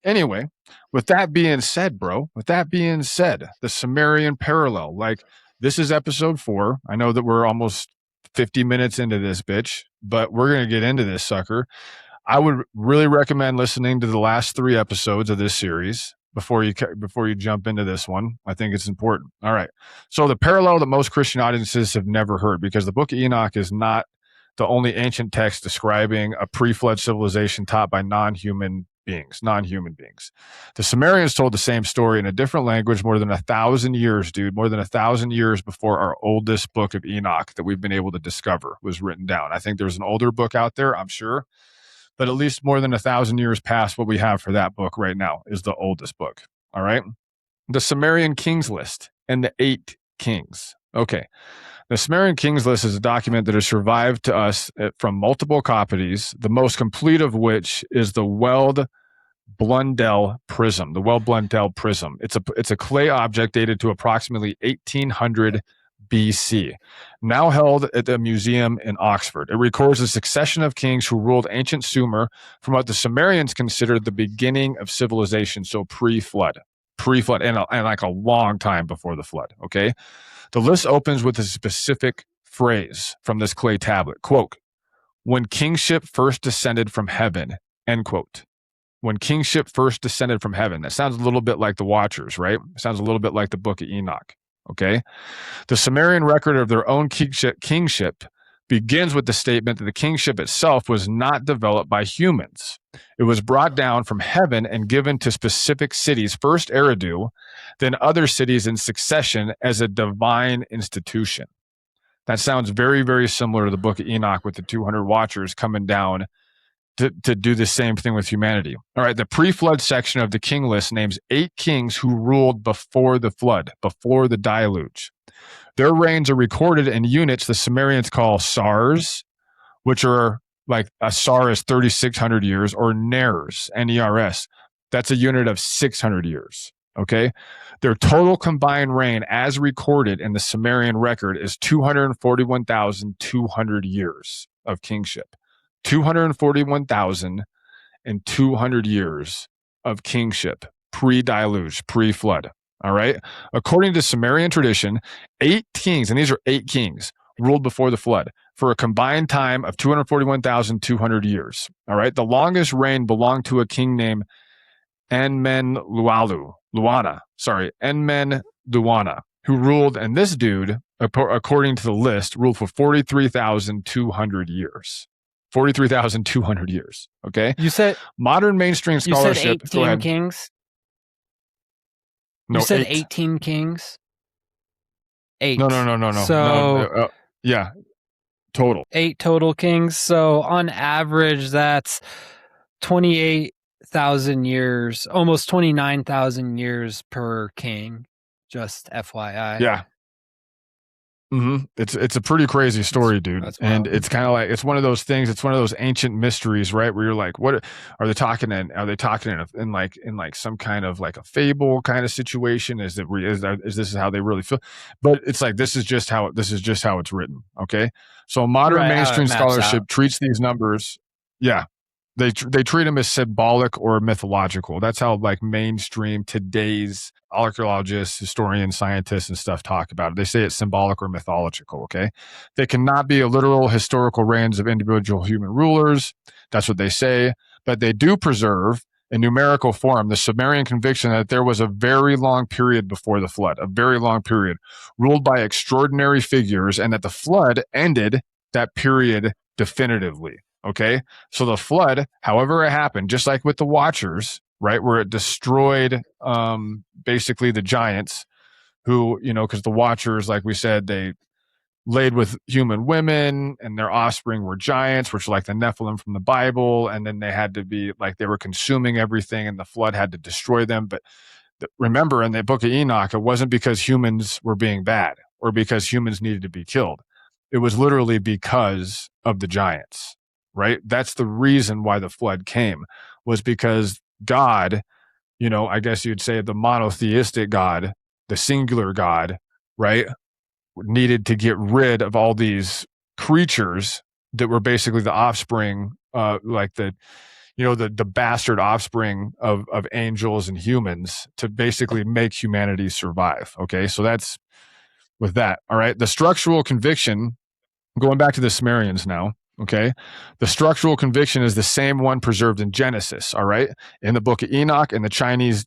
anyway, with that being said, the Sumerian parallel, like this is episode 4. I know that we're almost 50 minutes into this bitch, but we're going to get into this sucker. I would really recommend listening to the last 3 episodes of this series before you jump into this one. I think it's important. All right. So the parallel that most Christian audiences have never heard, because the book of Enoch is not the only ancient text describing a pre-flood civilization taught by non-human beings. The Sumerians told the same story in a different language more than 1,000 years, dude, more than 1,000 years before our oldest book of Enoch that we've been able to discover was written down. I think there's an older book out there, I'm sure, but at least more than 1,000 years past what we have for that book right now is the oldest book. All right. The Sumerian Kings List and the 8 kings. Okay. The Sumerian Kings List is a document that has survived to us from multiple copies, the most complete of which is the Blundell prism. The Blundell prism. It's a clay object dated to approximately 1800 BC, now held at the museum in Oxford. It records a succession of kings who ruled ancient Sumer from what the Sumerians considered the beginning of civilization, so pre-flood, and like a long time before the flood. Okay. The list opens with a specific phrase from this clay tablet, quote, "When kingship first descended from heaven," end quote. When kingship first descended from heaven. That sounds a little bit like the Watchers, right? It sounds a little bit like the book of Enoch, okay? The Sumerian record of their own kingship begins with the statement that the kingship itself was not developed by humans. It was brought down from heaven and given to specific cities, first Eridu, then other cities in succession as a divine institution. That sounds very, very similar to the book of Enoch with the 200 watchers coming down to do the same thing with humanity. All right, the pre-flood section of the king list names 8 kings who ruled before the flood, before the deluge. Their reigns are recorded in units the Sumerians call sars, which are like a sar is 3,600 years, or ners, N-E-R-S. That's a unit of 600 years, okay? Their total combined reign as recorded in the Sumerian record is 241,200 years of kingship. 241,200 years of kingship, pre-deluge, pre-flood. All right. According to Sumerian tradition, 8 kings, and these are 8 kings, ruled before the flood for a combined time of 241,200 years. All right. The longest reign belonged to a king named Enmen-Luana, who ruled, and this dude, according to the list, ruled for 43,200 years. 43,200 years. Okay. You said modern mainstream scholarship. You said 18 kings. No, you said 8. 18 kings? 8. No. So Yeah, total. 8 total kings. So on average, that's 28,000 years, almost 29,000 years per king. Just FYI. Yeah. It's a pretty crazy story, dude. That's And wild. it's kind of like, it's one of those things. It's one of those ancient mysteries, right? Where you're like, what are they talking in? Are they talking in like some kind of like a fable kind of situation? Is this how they really feel? But it's like, this is just how it's written. Okay. So modern Right, how it mainstream maps scholarship out. treats these numbers. Yeah. They treat them as symbolic or mythological. That's how like mainstream today's archaeologists, historians, scientists, and stuff talk about it. They say it's symbolic or mythological. Okay, they cannot be a literal historical reigns of individual human rulers. That's what they say, but they do preserve in numerical form the Sumerian conviction that there was a very long period before the flood, a very long period ruled by extraordinary figures, and that the flood ended that period definitively. Okay, so the flood, however it happened, just like with the Watchers, right, where it destroyed basically the giants, who, because the Watchers, like we said, they laid with human women, and their offspring were giants, which are like the Nephilim from the Bible, and then they had to be like, they were consuming everything, and the flood had to destroy them. But remember, in the book of Enoch, it wasn't because humans were being bad or because humans needed to be killed. It was literally because of the giants. Right? That's the reason why the flood came, was because God, I guess you'd say the monotheistic God, the singular God, right, needed to get rid of all these creatures that were basically the offspring, like the bastard offspring of angels and humans, to basically make humanity survive. Okay, so that's with that. All right, the structural conviction, going back to the Sumerians now. Okay. The structural conviction is the same one preserved in Genesis. All right. In the book of Enoch, in the Chinese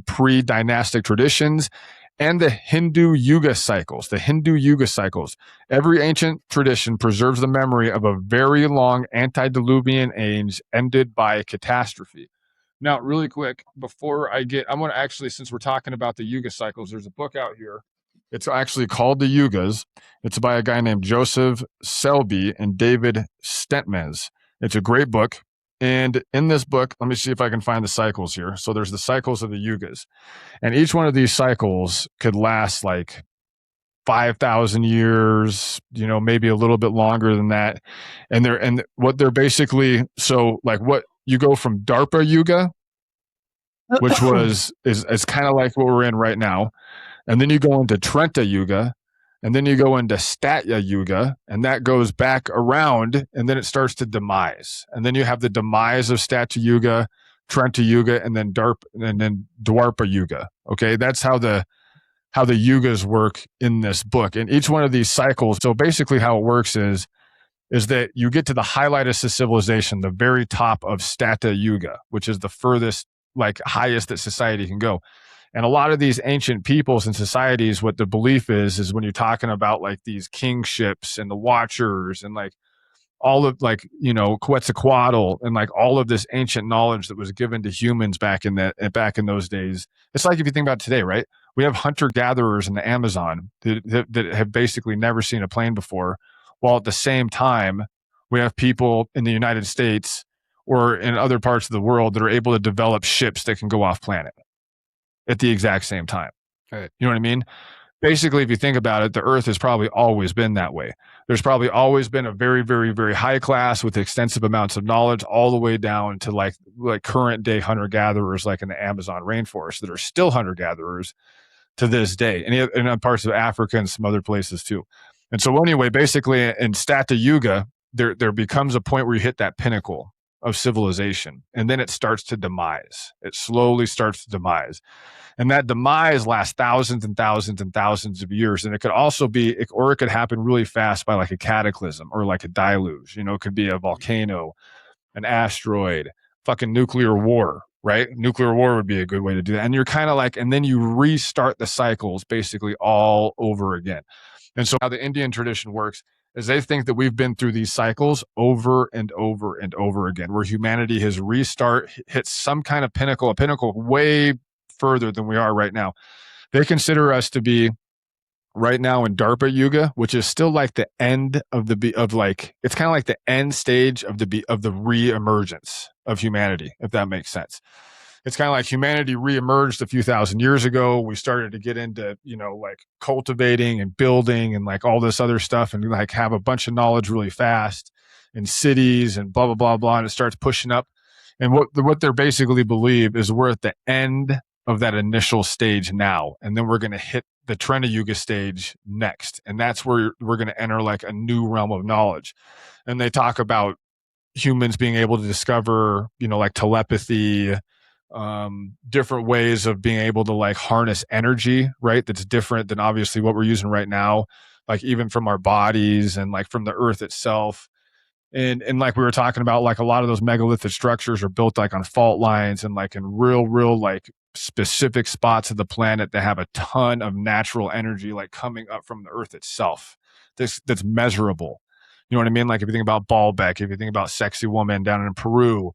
pre-dynastic traditions, and the Hindu Yuga cycles. Every ancient tradition preserves the memory of a very long antediluvian age ended by a catastrophe. Now, really quick, before I want to actually, since we're talking about the Yuga cycles, there's a book out here. It's actually called The Yugas. It's by a guy named Joseph Selby and David Stentmez. It's a great book. And in this book, let me see if I can find the cycles here. So there's the cycles of the Yugas. And each one of these cycles could last like 5,000 years, maybe a little bit longer than that. And what they're basically, so like what you go from DARPA Yuga, which is kind of like what we're in right now. And then you go into Trenta Yuga, and then you go into Statya Yuga, and that goes back around, and then it starts to demise. And then you have the demise of Statya Yuga, Trenta Yuga, and then Dwarpa Yuga. Okay, that's how the yugas work in this book. And each one of these cycles, so basically how it works is that you get to the highlightest of civilization, the very top of Stata Yuga, which is the furthest, like highest that society can go. And a lot of these ancient peoples and societies, what the belief is when you're talking about like these kingships and the Watchers and like all of like, Quetzalcoatl and like all of this ancient knowledge that was given to humans back in those days. It's like, if you think about today, right? We have hunter-gatherers in the Amazon that have basically never seen a plane before, while at the same time, we have people in the United States or in other parts of the world that are able to develop ships that can go off planet at the exact same time. Right. You know what I mean? Basically, if you think about it, the Earth has probably always been that way. There's probably always been a very, very, very high class with extensive amounts of knowledge, all the way down to like current day hunter-gatherers, like in the Amazon rainforest, that are still hunter-gatherers to this day, and in parts of Africa and some other places too. And so anyway, basically in Stata Yuga, there becomes a point where you hit that pinnacle of civilization, and then it starts to demise. It slowly starts to demise. And that demise lasts thousands and thousands and thousands of years. And it could also be, or it could happen really fast by like a cataclysm or like a deluge. It could be a volcano, an asteroid, fucking nuclear war, right? Nuclear war would be a good way to do that. And you're kind of like, and then you restart the cycles basically all over again. And so how the Indian tradition works is they think that we've been through these cycles over and over and over again, where humanity has hit some kind of pinnacle, a pinnacle way further than we are right now. They consider us to be right now in DARPA Yuga, which is still like the end of it's kind of like the end stage of the re-emergence of humanity, if that makes sense. It's kind of like humanity re-emerged a few thousand years ago. We started to get into, like cultivating and building and like all this other stuff and like have a bunch of knowledge really fast in cities and blah, blah, blah, blah. And it starts pushing up. And what they basically believe is we're at the end of that initial stage now. And then we're going to hit the Trena Yuga stage next. And that's where we're going to enter like a new realm of knowledge. And they talk about humans being able to discover, like telepathy, different ways of being able to like harness energy, right? That's different than obviously what we're using right now, like even from our bodies and like from the earth itself. And like we were talking about, like a lot of those megalithic structures are built like on fault lines and like in real like specific spots of the planet that have a ton of natural energy like coming up from the earth itself. That's measurable. You know what I mean? Like if you think about Baalbek, if you think about Sexy Woman down in Peru,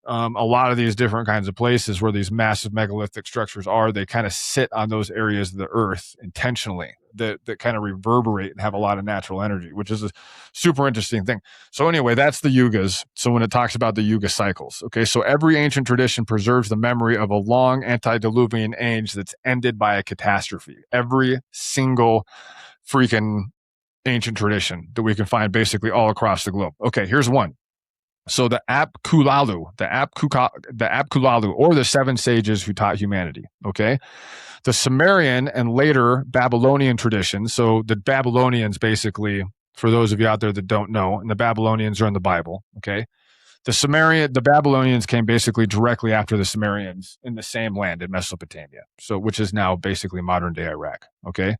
a lot of these different kinds of places where these massive megalithic structures are, they kind of sit on those areas of the earth intentionally that kind of reverberate and have a lot of natural energy, which is a super interesting thing. So anyway, that's the yugas. So when it talks about the yuga cycles, okay, so every ancient tradition preserves the memory of a long antediluvian age that's ended by a catastrophe. Every single freaking ancient tradition that we can find basically all across the globe. Okay, here's one. So the Apkallu, or the seven sages who taught humanity, okay? The Sumerian and later Babylonian traditions. So the Babylonians, basically, for those of you out there that don't know, and the Babylonians are in the Bible, okay? The Babylonians came basically directly after the Sumerians in the same land in Mesopotamia, so which is now basically modern day Iraq, okay?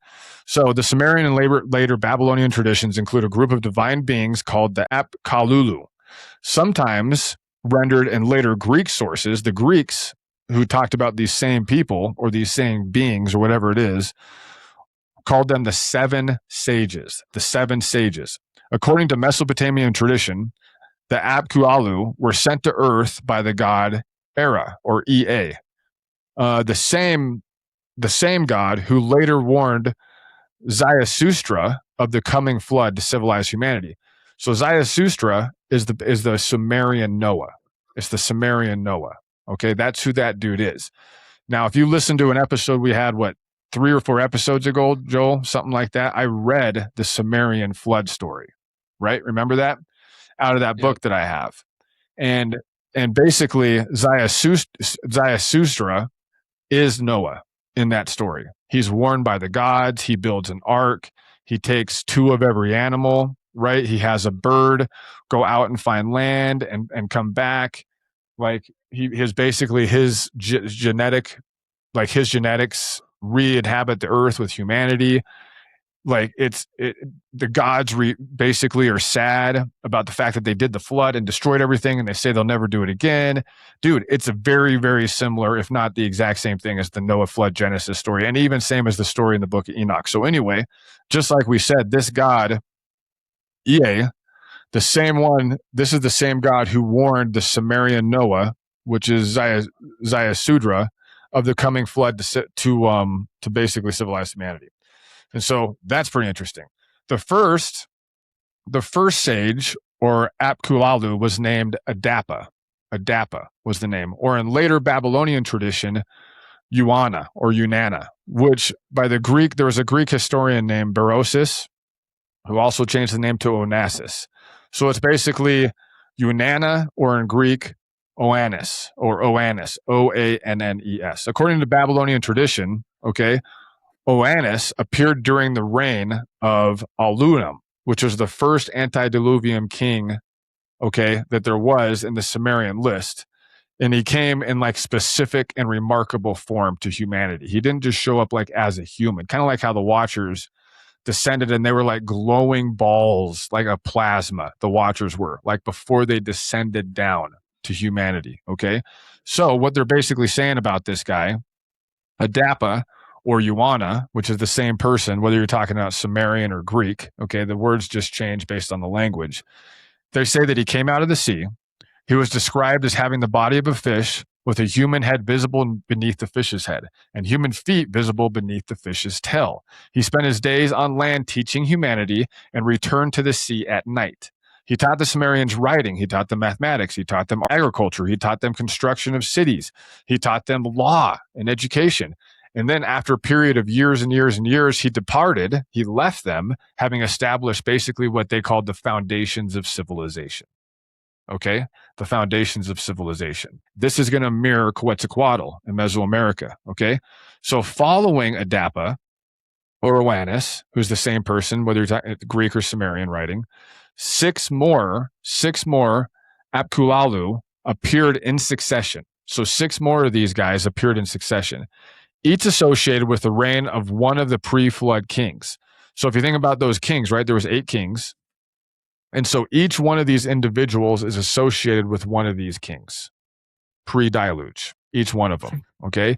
So the Sumerian and later Babylonian traditions include a group of divine beings called the Apkallu. Sometimes rendered in later Greek sources, the Greeks who talked about these same people or these same beings or whatever it is, called them the seven sages, According to Mesopotamian tradition, the Apkallu were sent to earth by the god Era or Ea, the same god who later warned Zarathustra of the coming flood to civilize humanity. So Zarathustra is the Sumerian Noah. It's the Sumerian Noah. Okay, that's who that dude is. Now, if you listen to an episode we had, 3 or 4 episodes ago, Joel, something like that, I read the Sumerian flood story, right? Remember that? Out of that book that I have. And basically Zarathustra is Noah in that story. He's warned by the gods. He builds an ark. He takes 2 of every animal, right? He has a bird go out and find land and come back. Like his genetics re-inhabit the earth with humanity. Like the gods basically are sad about the fact that they did the flood and destroyed everything, and they say they'll never do it again. Dude, it's a very, very similar, if not the exact same thing as the Noah flood Genesis story, and even same as the story in the book of Enoch. So anyway, just like we said, this god, Ea, the same one, this is the same god who warned the Sumerian Noah, which is Zarathustra, of the coming flood to basically civilize humanity. And so that's pretty interesting. The first sage, or Apkallu, was named Adapa. Adapa was the name. Or in later Babylonian tradition, Unana, which by the Greek, there was a Greek historian named Berosus who also changed the name to Onassis. So it's basically Unana, or in Greek, Oannes, Oannes, Oannes. According to Babylonian tradition, okay, Oannes appeared during the reign of Alunum, which was the first antediluvian king, okay, that there was in the Sumerian list. And he came in like specific and remarkable form to humanity. He didn't just show up like as a human, kind of like how the Watchers descended and they were like glowing balls, like a plasma, the Watchers were, like before they descended down to humanity, okay? So what they're basically saying about this guy, Adapa, or Yuana, which is the same person, whether you're talking about Sumerian or Greek, okay, the words just change based on the language. They say that he came out of the sea. He was described as having the body of a fish, with a human head visible beneath the fish's head, and human feet visible beneath the fish's tail. He spent his days on land teaching humanity and returned to the sea at night. He taught the Sumerians writing. He taught them mathematics. He taught them agriculture. He taught them construction of cities. He taught them law and education. And then after a period of years and years and years, he departed. He left them, having established basically what they called the foundations of civilization. Okay? The foundations of civilization. This is going to mirror Quetzalcoatl in Mesoamerica. Okay? So following Adapa or Oannes, who's the same person, whether you're talking Greek or Sumerian writing, six more Apkallu appeared in succession. So 6 more of these guys appeared in succession, each associated with the reign of one of the pre-flood kings. So if you think about those kings, right, there was 8 kings. And so each one of these individuals is associated with one of these kings, pre-deluge, each one of them, okay?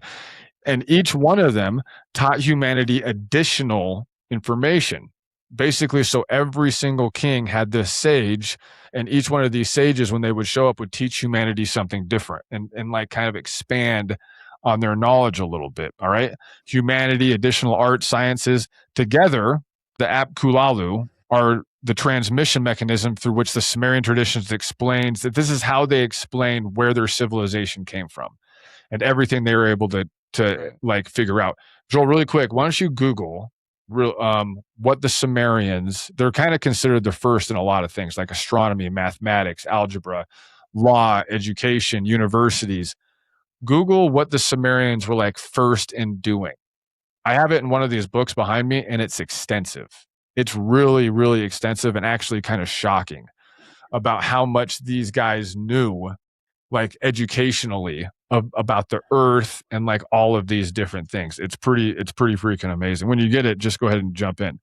And each one of them taught humanity additional information. Basically, so every single king had this sage, and each one of these sages, when they would show up, would teach humanity something different and like kind of expand on their knowledge a little bit, all right? Humanity, additional art, sciences, together, the Apkallu are the transmission mechanism through which the Sumerian traditions explains that this is how they explain where their civilization came from and everything they were able to like figure out. Joel, really quick, why don't you Google what the Sumerians, they're kind of considered the first in a lot of things like astronomy, mathematics, algebra, law, education, universities. Google what the Sumerians were like first in doing. I have it in one of these books behind me, and it's extensive. It's really, really extensive and actually kind of shocking about how much these guys knew, like educationally, about the earth and like all of these different things. It's pretty freaking amazing. When you get it, just go ahead and jump in.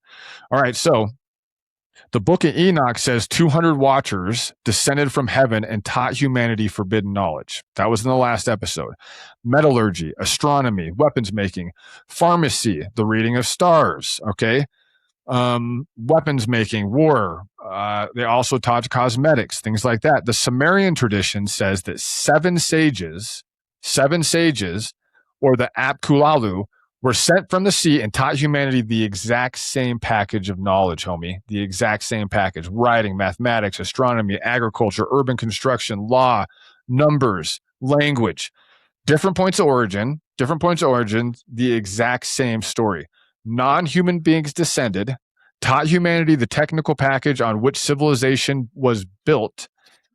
All right, so the book of Enoch says 200 watchers descended from heaven and taught humanity forbidden knowledge. That was in the last episode. Metallurgy, astronomy, weapons making, pharmacy, the reading of stars, okay? Weapons making, war. They also taught cosmetics, things like that. The Sumerian tradition says that 7 sages, or the Apkallu, were sent from the sea and taught humanity the exact same package of knowledge, homie. The exact same package. Writing, mathematics, astronomy, agriculture, urban construction, law, numbers, language. Different points of origin, the exact same story. Non-human beings descended, taught humanity the technical package on which civilization was built,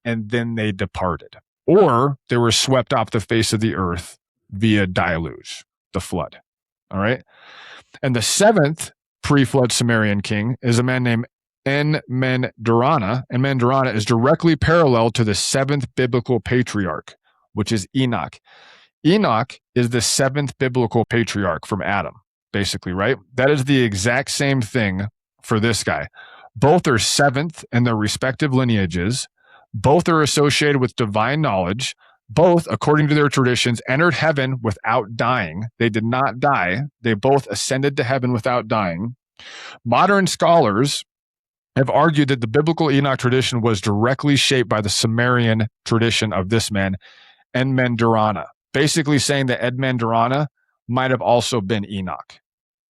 and then they departed. Or they were swept off the face of the earth via deluge, the flood. All right. And the 7th pre-flood Sumerian king is a man named Enmendarana. Enmendarana is directly parallel to the 7th biblical patriarch, which is Enoch. Enoch is the 7th biblical patriarch from Adam, basically, right? That is the exact same thing for this guy. Both are 7th in their respective lineages. Both are associated with divine knowledge. Both, according to their traditions, entered heaven without dying. They did not die. They both ascended to heaven without dying. Modern scholars have argued that the biblical Enoch tradition was directly shaped by the Sumerian tradition of this man, Enmendarana, basically saying that Enmendarana might have also been Enoch.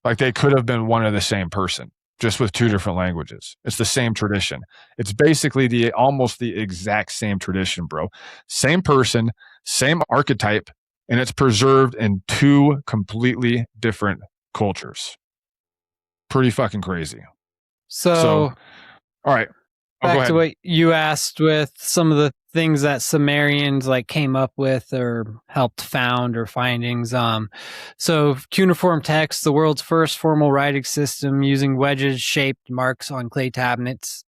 Like they could have been one and the same person, just with 2 different languages. It's the same tradition. It's basically almost the exact same tradition, bro. Same person, same archetype, and it's preserved in 2 completely different cultures. Pretty fucking crazy. So all right. Back to what you asked with some of the things that Sumerians like came up with or helped found or findings. So cuneiform text, the world's first formal writing system using wedges-shaped marks on clay tablets.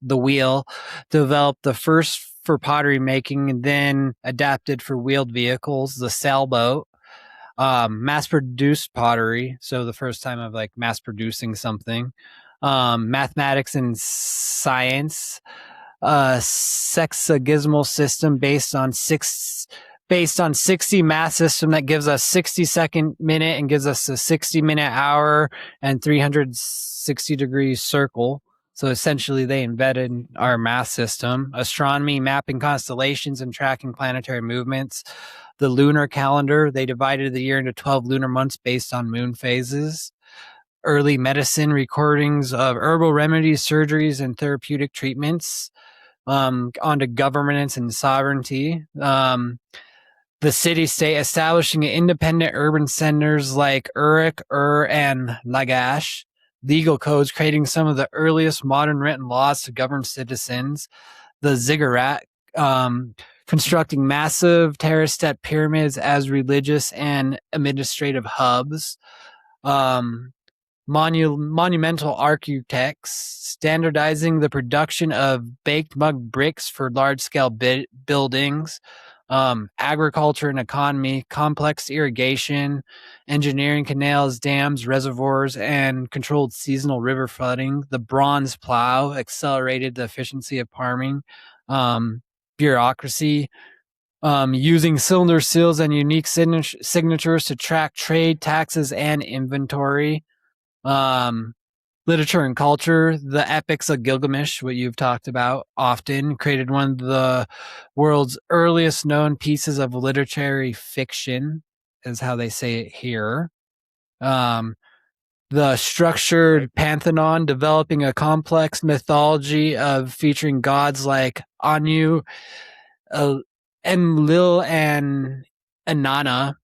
The wheel developed the first for pottery making and then adapted for wheeled vehicles, the sailboat. Mass-produced pottery, so the first time of like mass-producing something. Mathematics and science, sexagesmal system based on 60 math system that gives us 60-second minute and gives us a 60-minute hour and 360 degrees circle. So essentially, they invented our math system, astronomy, mapping constellations and tracking planetary movements. The lunar calendar, they divided the year into 12 lunar months based on moon phases. Early medicine recordings of herbal remedies, surgeries, and therapeutic treatments. Onto governance and sovereignty. The city-state establishing independent urban centers like Uruk, Ur, and Lagash. Legal codes creating some of the earliest modern written laws to govern citizens. The ziggurat, constructing massive terrace-step pyramids as religious and administrative hubs. Monumental architects, standardizing the production of baked mud bricks for large-scale buildings. Agriculture and economy, complex irrigation, engineering canals, dams, reservoirs, and controlled seasonal river flooding. The bronze plow accelerated the efficiency of farming. Bureaucracy, using cylinder seals and unique signatures to track trade, taxes, and inventory. Literature and culture, the epics of Gilgamesh, what you've talked about often, created one of the world's earliest known pieces of literary fiction, is how they say it here. The structured pantheon, developing a complex mythology of featuring gods like Anu, Enlil, and Inanna.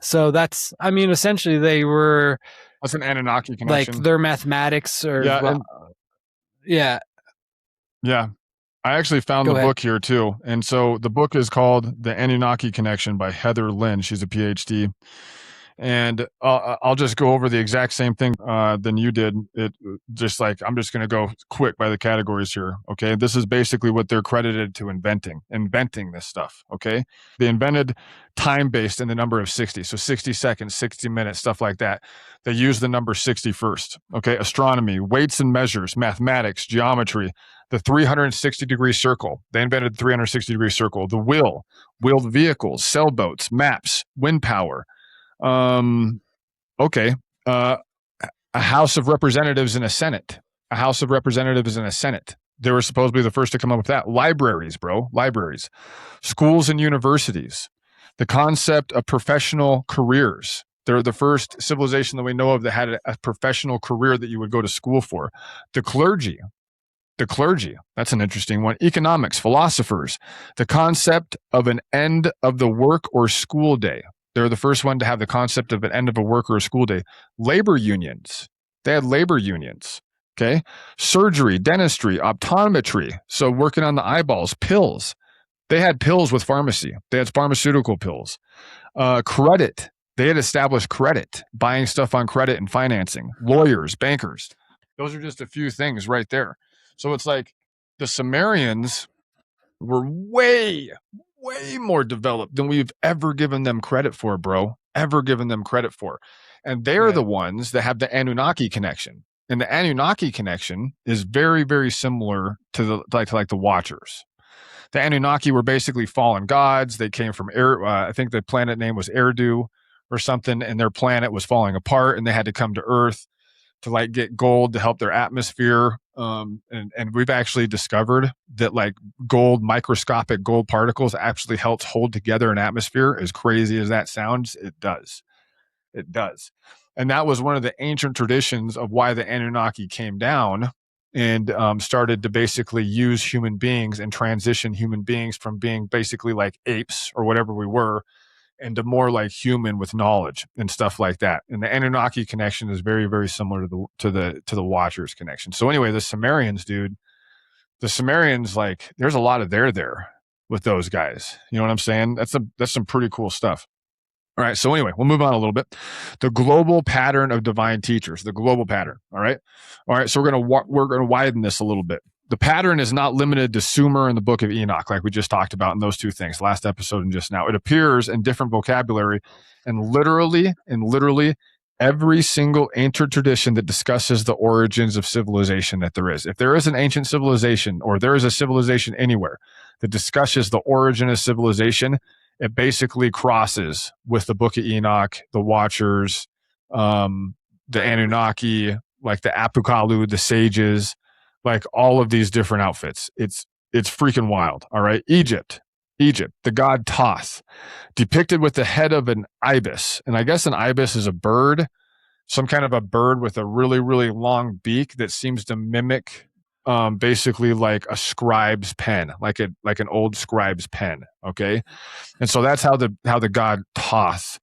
So that's, I mean, essentially they were... That's an Anunnaki connection. Like their mathematics or... Yeah. I actually found the book here too. And so the book is called The Anunnaki Connection by Heather Lynn. She's a PhD. And I'll just go over the exact same thing than you did. It just like, I'm just going to go quick by the categories here. Okay. This is basically what they're credited to inventing this stuff. Okay. They invented time-based in the number of 60. So 60 seconds, 60 minutes, stuff like that. They use the number 60 first. Okay. Astronomy, weights and measures, mathematics, geometry, the 360-degree circle. They invented the 360-degree circle, the wheeled vehicles, sailboats, maps, wind power. Okay. A House of Representatives and a Senate. A House of Representatives and a Senate. They were supposed to be the first to come up with that. Libraries, bro. Libraries. Schools and universities. The concept of professional careers. They're the first civilization that we know of that had a professional career that you would go to school for. The clergy. That's an interesting one. Economics, philosophers. The concept of an end of the work or school day. They're the first one to have the concept of an end of a work or a school day. Labor unions. They had labor unions. Okay. Surgery, dentistry, optometry. So working on the eyeballs, pills. They had pills with pharmacy. They had pharmaceutical pills. Credit. They had established credit, buying stuff on credit and financing. Lawyers, bankers. Those are just a few things right there. So it's like the Sumerians were way more developed than we've ever given them credit for, bro. Ever given them credit for. And they're the ones that have the Anunnaki connection. And the Anunnaki connection is very, very similar to the Watchers. The Anunnaki were basically fallen gods. They came from I think the planet name was Eridu or something, and their planet was falling apart, and they had to come to Earth to like get gold to help their atmosphere. And we've actually discovered that like microscopic gold particles actually helps hold together an atmosphere. As crazy as that sounds, it does. And that was one of the ancient traditions of why the Anunnaki came down and started to basically use human beings and transition human beings from being basically like apes or whatever we were into more like human with knowledge and stuff like that. And the Anunnaki connection is very, very similar to the Watchers connection. So anyway, the Sumerians, dude, like there's a lot of there with those guys. You know what I'm saying? That's some pretty cool stuff. All right. So anyway, we'll move on a little bit. The global pattern of divine teachers, the global pattern. All right. So we're going to widen this a little bit. The pattern is not limited to Sumer and the Book of Enoch, like we just talked about in those two things, last episode and just now. It appears in different vocabulary and literally every single ancient tradition that discusses the origins of civilization that there is. If there is an ancient civilization or there is a civilization anywhere that discusses the origin of civilization, it basically crosses with the Book of Enoch, the Watchers, the Anunnaki, like the Apkallu, the sages, like all of these different outfits. It's freaking wild. All right. Egypt, the god Thoth, depicted with the head of an ibis. And I guess an ibis is a bird, some kind of a bird with a really, really long beak that seems to mimic basically like a scribe's pen, like an old scribe's pen. Okay. And so that's how the god Thoth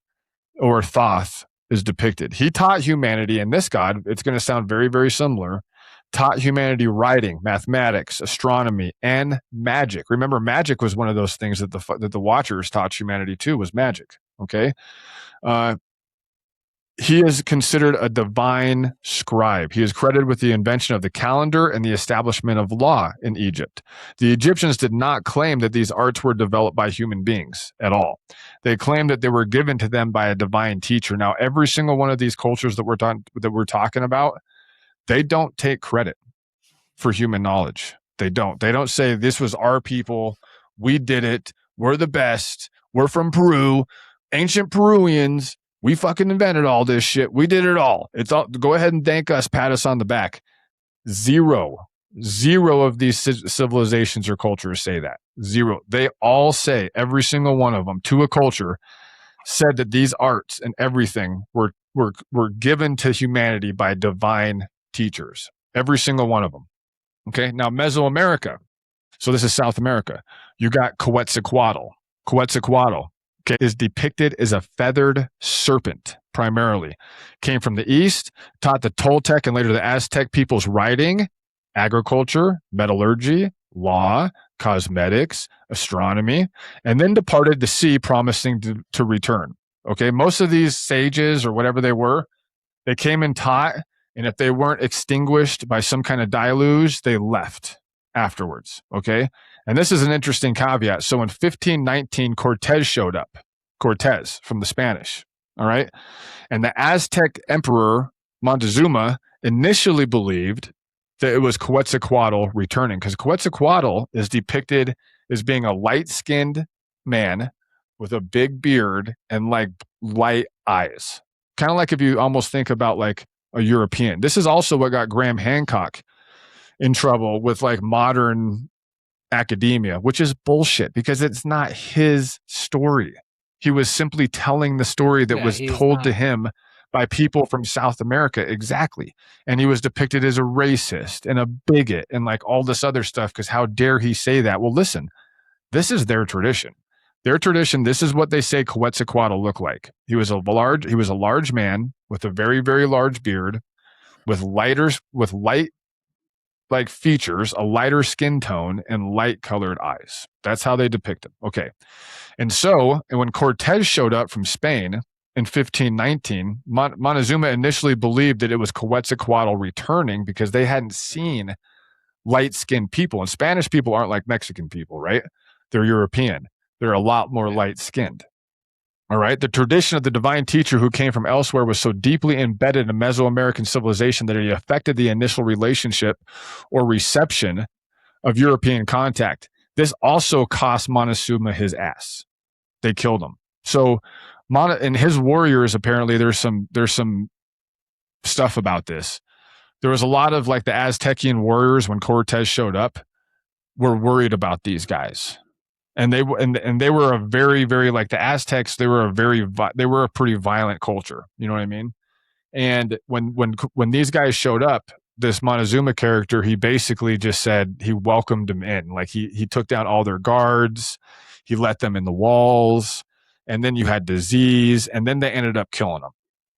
or Thoth is depicted. He taught humanity, and this god, it's going to sound very, very similar, taught humanity writing, mathematics, astronomy, and magic. Remember, magic was one of those things that the Watchers taught humanity too, was magic. Okay. He is considered a divine scribe. He is credited with the invention of the calendar and the establishment of law in Egypt. The Egyptians did not claim that these arts were developed by human beings at all. They claimed that they were given to them by a divine teacher. Now, every single one of these cultures that we're talking about, they don't take credit for human knowledge. They don't. They don't say this was our people. We did it. We're the best. We're from Peru. Ancient Peruvians. We fucking invented all this shit. We did it all. It's all. Go ahead and thank us. Pat us on the back. Zero of these civilizations or cultures say that. Zero. They all say, every single one of them, to a culture, said that these arts and everything were given to humanity by divine teachers. Every single one of them. Okay. Now, Mesoamerica. So this is South America. You got Quetzalcoatl. Is depicted as a feathered serpent, primarily. Came from the east, taught the Toltec and later the Aztec peoples writing, agriculture, metallurgy, law, cosmetics, astronomy, and then departed the sea, promising to return. Okay, most of these sages or whatever they came and taught, and if they weren't extinguished by some kind of deluge, they left afterwards. Okay. And this is an interesting caveat. So in 1519, Cortez showed up. Cortez from the Spanish. All right. And the Aztec emperor Montezuma initially believed that it was Quetzalcoatl returning, because Quetzalcoatl is depicted as being a light-skinned man with a big beard and like light eyes. Kind of like if you almost think about like a European. This is also what got Graham Hancock in trouble with like modern academia, which is bullshit because it's not his story. He was simply telling the story that was told to him by people from South America. Exactly. And he was depicted as a racist and a bigot and like all this other stuff, because how dare he say that? Well, listen, this is their tradition. Their tradition, this is what they say Quetzalcoatl looked like. He was a large man with a very, very large beard, with light like features, a lighter skin tone, and light colored eyes. That's how they depict him. Okay. And when Cortez showed up from Spain in 1519, Montezuma initially believed that it was Quetzalcoatl returning because they hadn't seen light-skinned people. And Spanish people aren't like Mexican people, right? They're European. They're a lot more light-skinned. All right. The tradition of the divine teacher who came from elsewhere was so deeply embedded in Mesoamerican civilization that it affected the initial relationship or reception of European contact. This also cost Montezuma his ass. They killed him. So, and his warriors, apparently, there's some stuff about this. There was a lot of like the Aztecian warriors when Cortez showed up were worried about these guys. And they were a very, very, like the Aztecs, they were a pretty violent culture. You know what I mean? And when these guys showed up, this Montezuma character, he basically just said he welcomed them in. Like he took down all their guards, he let them in the walls, and then you had disease, and then they ended up killing him.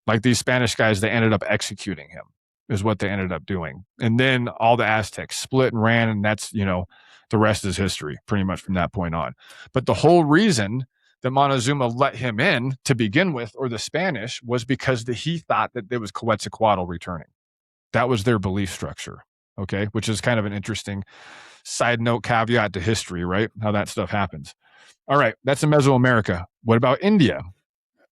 Like these Spanish guys, they ended up executing him, is what they ended up doing. And then all the Aztecs split and ran, and that's, the rest is history pretty much from that point on. But the whole reason that Montezuma let him in to begin with, or the Spanish, was because he thought that it was Quetzalcoatl returning. That was their belief structure, okay? Which is kind of an interesting side note caveat to history, right? How that stuff happens. All right, that's in Mesoamerica. What about India?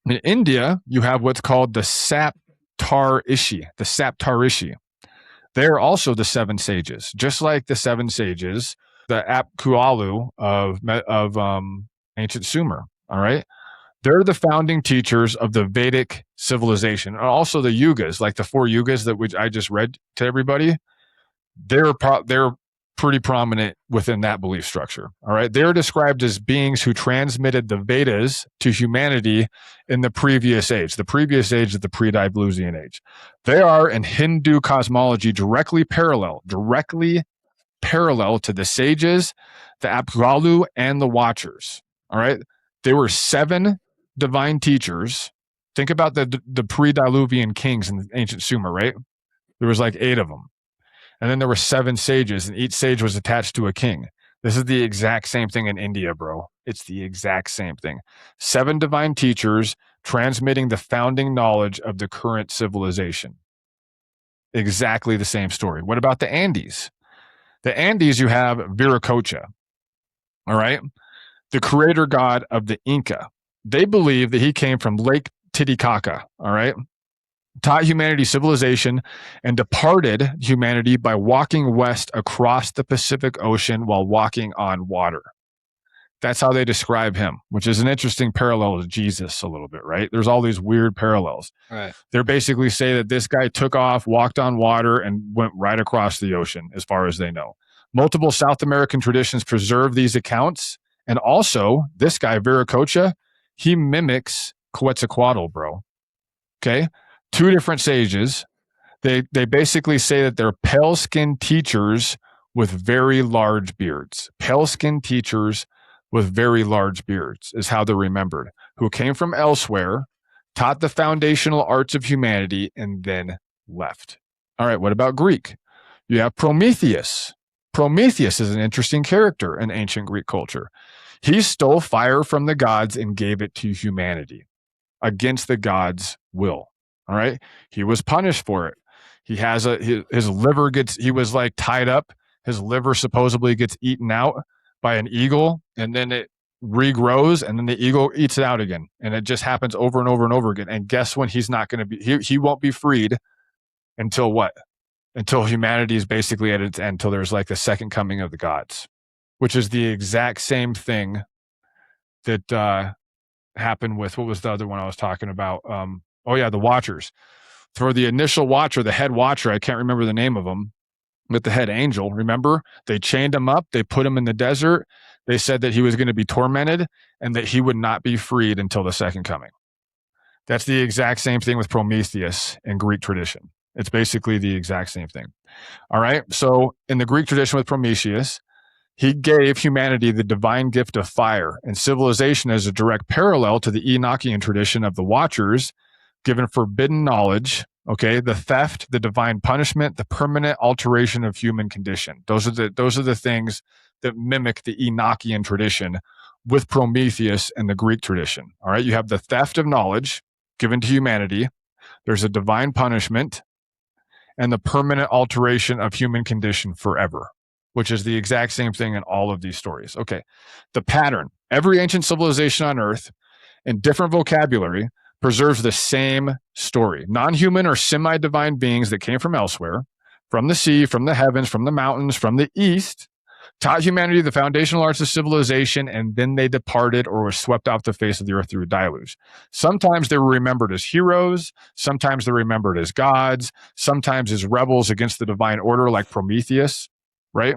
In India, you have what's called the Saptarishi. They're also the seven sages, just like the seven sages, the Apkallu of ancient Sumer. All right. They're the founding teachers of the Vedic civilization, and also the yugas, like the four yugas that I just read to everybody. they're pretty prominent within that belief structure. All right. They're described as beings who transmitted the Vedas to humanity in the previous age. The previous age is the pre-Diluvian age. They are in Hindu cosmology directly parallel to the sages, the Apkallu, and the Watchers. All right. They were 7 divine teachers. Think about the pre-Diluvian kings in ancient Sumer, right? There was like 8 of them. And then there were 7 sages, and each sage was attached to a king. This is the exact same thing in India, bro. It's the exact same thing. 7 divine teachers transmitting the founding knowledge of the current civilization. Exactly the same story. What about the Andes? The Andes, you have Viracocha. All right. The creator god of the Inca. They believe that he came from Lake Titicaca. All right. Taught humanity civilization and departed humanity by walking west across the Pacific Ocean while walking on water. That's how they describe him, which is an interesting parallel to Jesus a little bit, right? There's all these weird parallels. Right. They're basically say that this guy took off, walked on water, and went right across the ocean, as far as they know. Multiple South American traditions preserve these accounts. And also, this guy, Viracocha, he mimics Quetzalcoatl, bro. Okay? 2 different sages. They basically say that they're pale-skinned teachers with very large beards. Pale-skinned teachers with very large beards is how they're remembered, who came from elsewhere, taught the foundational arts of humanity, and then left. All right, what about Greek? You have Prometheus. Prometheus is an interesting character in ancient Greek culture. He stole fire from the gods and gave it to humanity against the gods' will. All right. He was punished for it. He has his liver he was like tied up. His liver supposedly gets eaten out by an eagle, and then it regrows, and then the eagle eats it out again. And it just happens over and over and over again. And guess when he's not going to be, he won't be freed until what? Until humanity is basically at its end, until there's like the second coming of the gods, which is the exact same thing that happened with, what was the other one I was talking about? The Watchers. For the initial Watcher, the head Watcher, I can't remember the name of him, but the head angel, remember? They chained him up. They put him in the desert. They said that he was going to be tormented and that he would not be freed until the second coming. That's the exact same thing with Prometheus in Greek tradition. It's basically the exact same thing. All right. So in the Greek tradition with Prometheus, he gave humanity the divine gift of fire, and civilization is a direct parallel to the Enochian tradition of the Watchers, given forbidden knowledge, okay, the theft, the divine punishment, the permanent alteration of human condition. Those are the things that mimic the Enochian tradition with Prometheus and the Greek tradition. All right, you have the theft of knowledge given to humanity. There's a divine punishment and the permanent alteration of human condition forever, which is the exact same thing in all of these stories. Okay, the pattern. Every ancient civilization on Earth in different vocabulary preserves the same story. Non-human or semi-divine beings that came from elsewhere, from the sea, from the heavens, from the mountains, from the east, taught humanity the foundational arts of civilization, and then they departed or were swept off the face of the earth through a deluge. Sometimes they were remembered as heroes. Sometimes they're remembered as gods. Sometimes as rebels against the divine order, like Prometheus, right?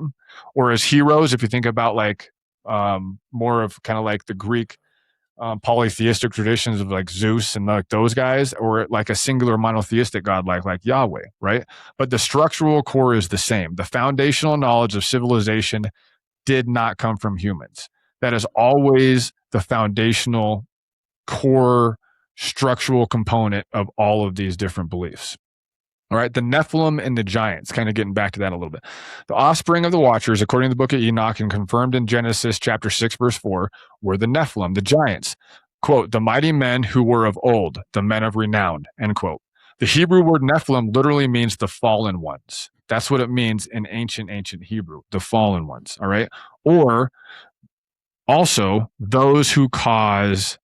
Or as heroes, if you think about like more of kind of like the Greek polytheistic traditions of like Zeus and like those guys, or like a singular monotheistic god like Yahweh, right? But the structural core is the same. The foundational knowledge of civilization did not come from humans. That is always the foundational core structural component of all of these different beliefs. All right, the Nephilim and the giants, kind of getting back to that a little bit. The offspring of the Watchers, according to the book of Enoch and confirmed in Genesis chapter 6, verse 4, were the Nephilim, the giants. Quote, the mighty men who were of old, the men of renown, end quote. The Hebrew word Nephilim literally means the fallen ones. That's what it means in ancient Hebrew, the fallen ones, all right? Or also those who cause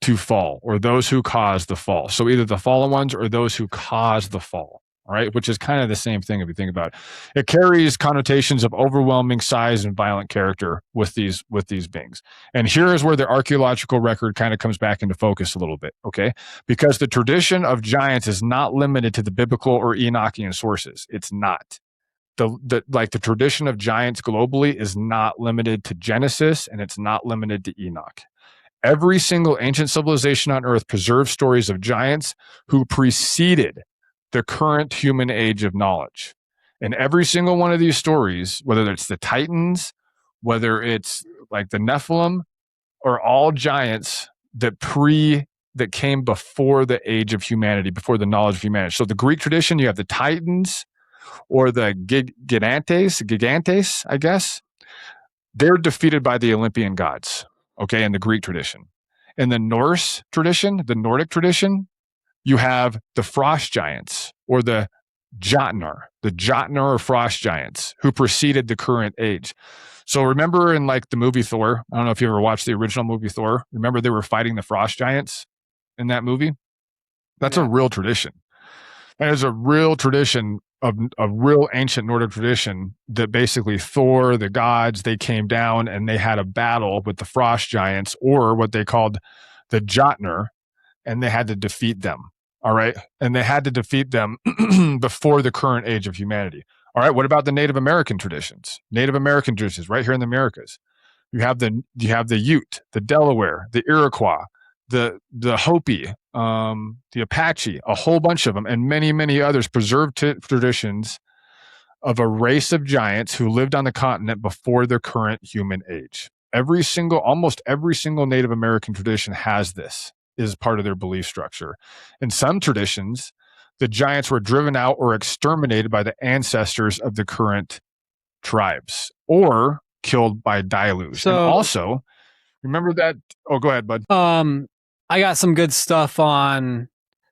to fall, or those who cause the fall. So either the fallen ones or those who cause the fall, all right? Which is kind of the same thing if you think about it. It carries connotations of overwhelming size and violent character with these beings. And here is where the archaeological record kind of comes back into focus a little bit, okay? Because the tradition of giants is not limited to the biblical or Enochian sources. It's not. the tradition of giants globally is not limited to Genesis, and it's not limited to Enoch. Every single ancient civilization on Earth preserves stories of giants who preceded the current human age of knowledge. And every single one of these stories, whether it's the Titans, whether it's like the Nephilim, are all giants that came before the age of humanity, before the knowledge of humanity. So the Greek tradition, you have the Titans or the gigantes, I guess. They're defeated by the Olympian gods, okay, in the Greek tradition. In the Norse tradition, the Nordic tradition, you have the frost giants or the Jotnar or frost giants who preceded the current age. So remember in like the movie Thor, I don't know if you ever watched the original movie Thor. Remember they were fighting the frost giants in that movie? That's a real tradition. That is a real tradition of a real ancient Nordic tradition that basically Thor, the gods, they came down and they had a battle with the frost giants, or what they called the Jotnar, and they had to defeat them. All right. And they had to defeat them before the current age of humanity. All right. What about the Native American traditions? Native American traditions right here in the Americas. You have the Ute, the Delaware, the Iroquois, the Hopi, the Apache, a whole bunch of them, and many, many others preserved traditions of a race of giants who lived on the continent before the current human age. Almost every single Native American tradition has this, is part of their belief structure. In some traditions, the giants were driven out or exterminated by the ancestors of the current tribes or killed by deluge. So, and also, remember that. Oh, go ahead, bud. I got some good stuff on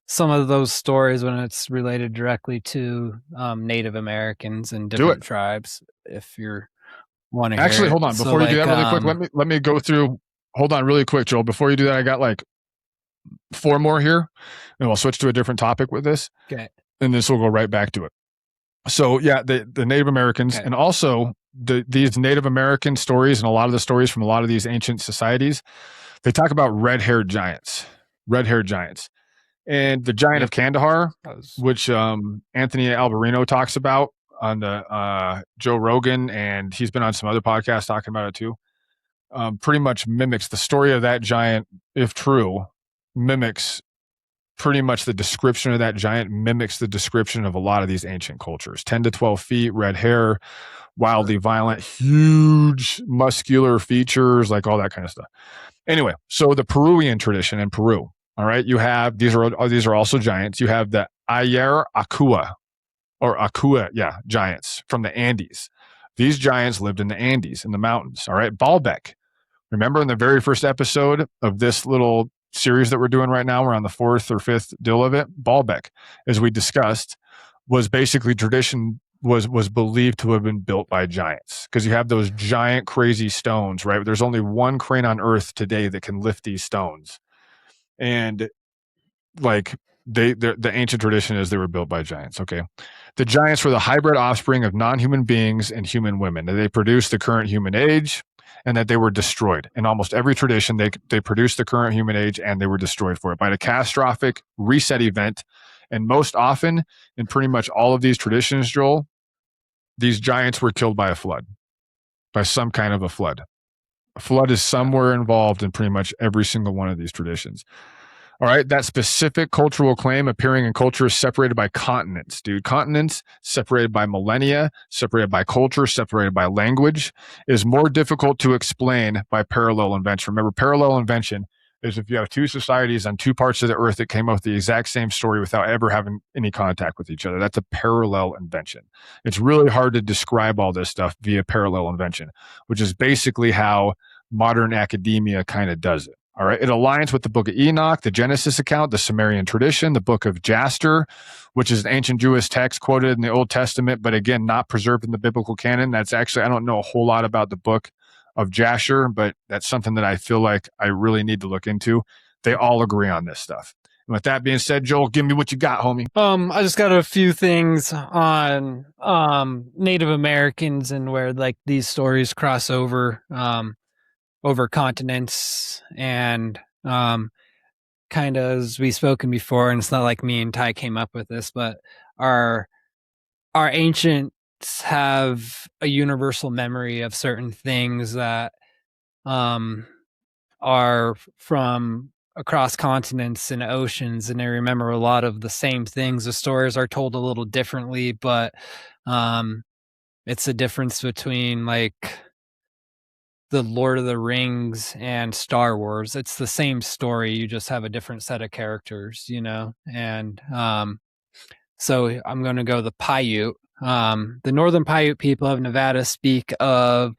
some of those stories when it's related directly to Native Americans and different tribes. If you're want to actually, hold on before you do that really quick. Let me go through. Hold on, really quick, Joel. Before you do that, I got like 4 more here, and we'll switch to a different topic with this. Okay, and this will go right back to it. So yeah, the Native Americans, and also these Native American stories, and a lot of the stories from a lot of these ancient societies, they talk about red-haired giants, and the giant of Kandahar, which Anthony Alberino talks about on the Joe Rogan, and he's been on some other podcasts talking about it too. Pretty much mimics the story of that giant, if true, mimics pretty much the description of that giant, mimics the description of a lot of these ancient cultures. 10 to 12 feet, red hair, wildly violent, huge muscular features, like all that kind of stuff. Anyway, so the Peruvian tradition in Peru, all right, you have, these are also giants. You have the Akua giants from the Andes. These giants lived in the Andes, in the mountains, all right? Baalbek. Remember in the very first episode of this little series that we're doing right now, we're on the 4th or 5th deal of it. Baalbek, as we discussed, was basically was believed to have been built by giants, because you have those giant crazy stones, right? There's only one crane on Earth today that can lift these stones, and like the ancient tradition is they were built by giants. Okay, the giants were the hybrid offspring of non-human beings and human women. They produced the current human age, and that they were destroyed. In almost every tradition, they produced the current human age, and they were destroyed for it by a catastrophic reset event. And most often, in pretty much all of these traditions, Joel, these giants were killed by a flood, by some kind of a flood. A flood is somewhere involved in pretty much every single one of these traditions. All right, that specific cultural claim appearing in cultures separated by continents, dude. Continents separated by millennia, separated by culture, separated by language, is more difficult to explain by parallel invention. Remember, parallel invention is if you have 2 societies on 2 parts of the earth that came up with the exact same story without ever having any contact with each other. That's a parallel invention. It's really hard to describe all this stuff via parallel invention, which is basically how modern academia kind of does it. All right. It aligns with the book of Enoch, the Genesis account, the Sumerian tradition, the book of Jasher, which is an ancient Jewish text quoted in the Old Testament, but again, not preserved in the biblical canon. That's actually, I don't know a whole lot about the book of Jasher, but that's something that I feel like I really need to look into. They all agree on this stuff. And with that being said, Joel, give me what you got, homie. I just got a few things on Native Americans and where like these stories cross over continents, and kind of as we've spoken before, and it's not like me and Ty came up with this, but our ancient giants have a universal memory of certain things that are from across continents and oceans, and they remember a lot of the same things. The stories are told a little differently, but it's a difference between like the Lord of the Rings and Star Wars. It's the same story, you just have a different set of characters, you know. And so I'm going to go the Paiute. The northern Paiute people of Nevada speak of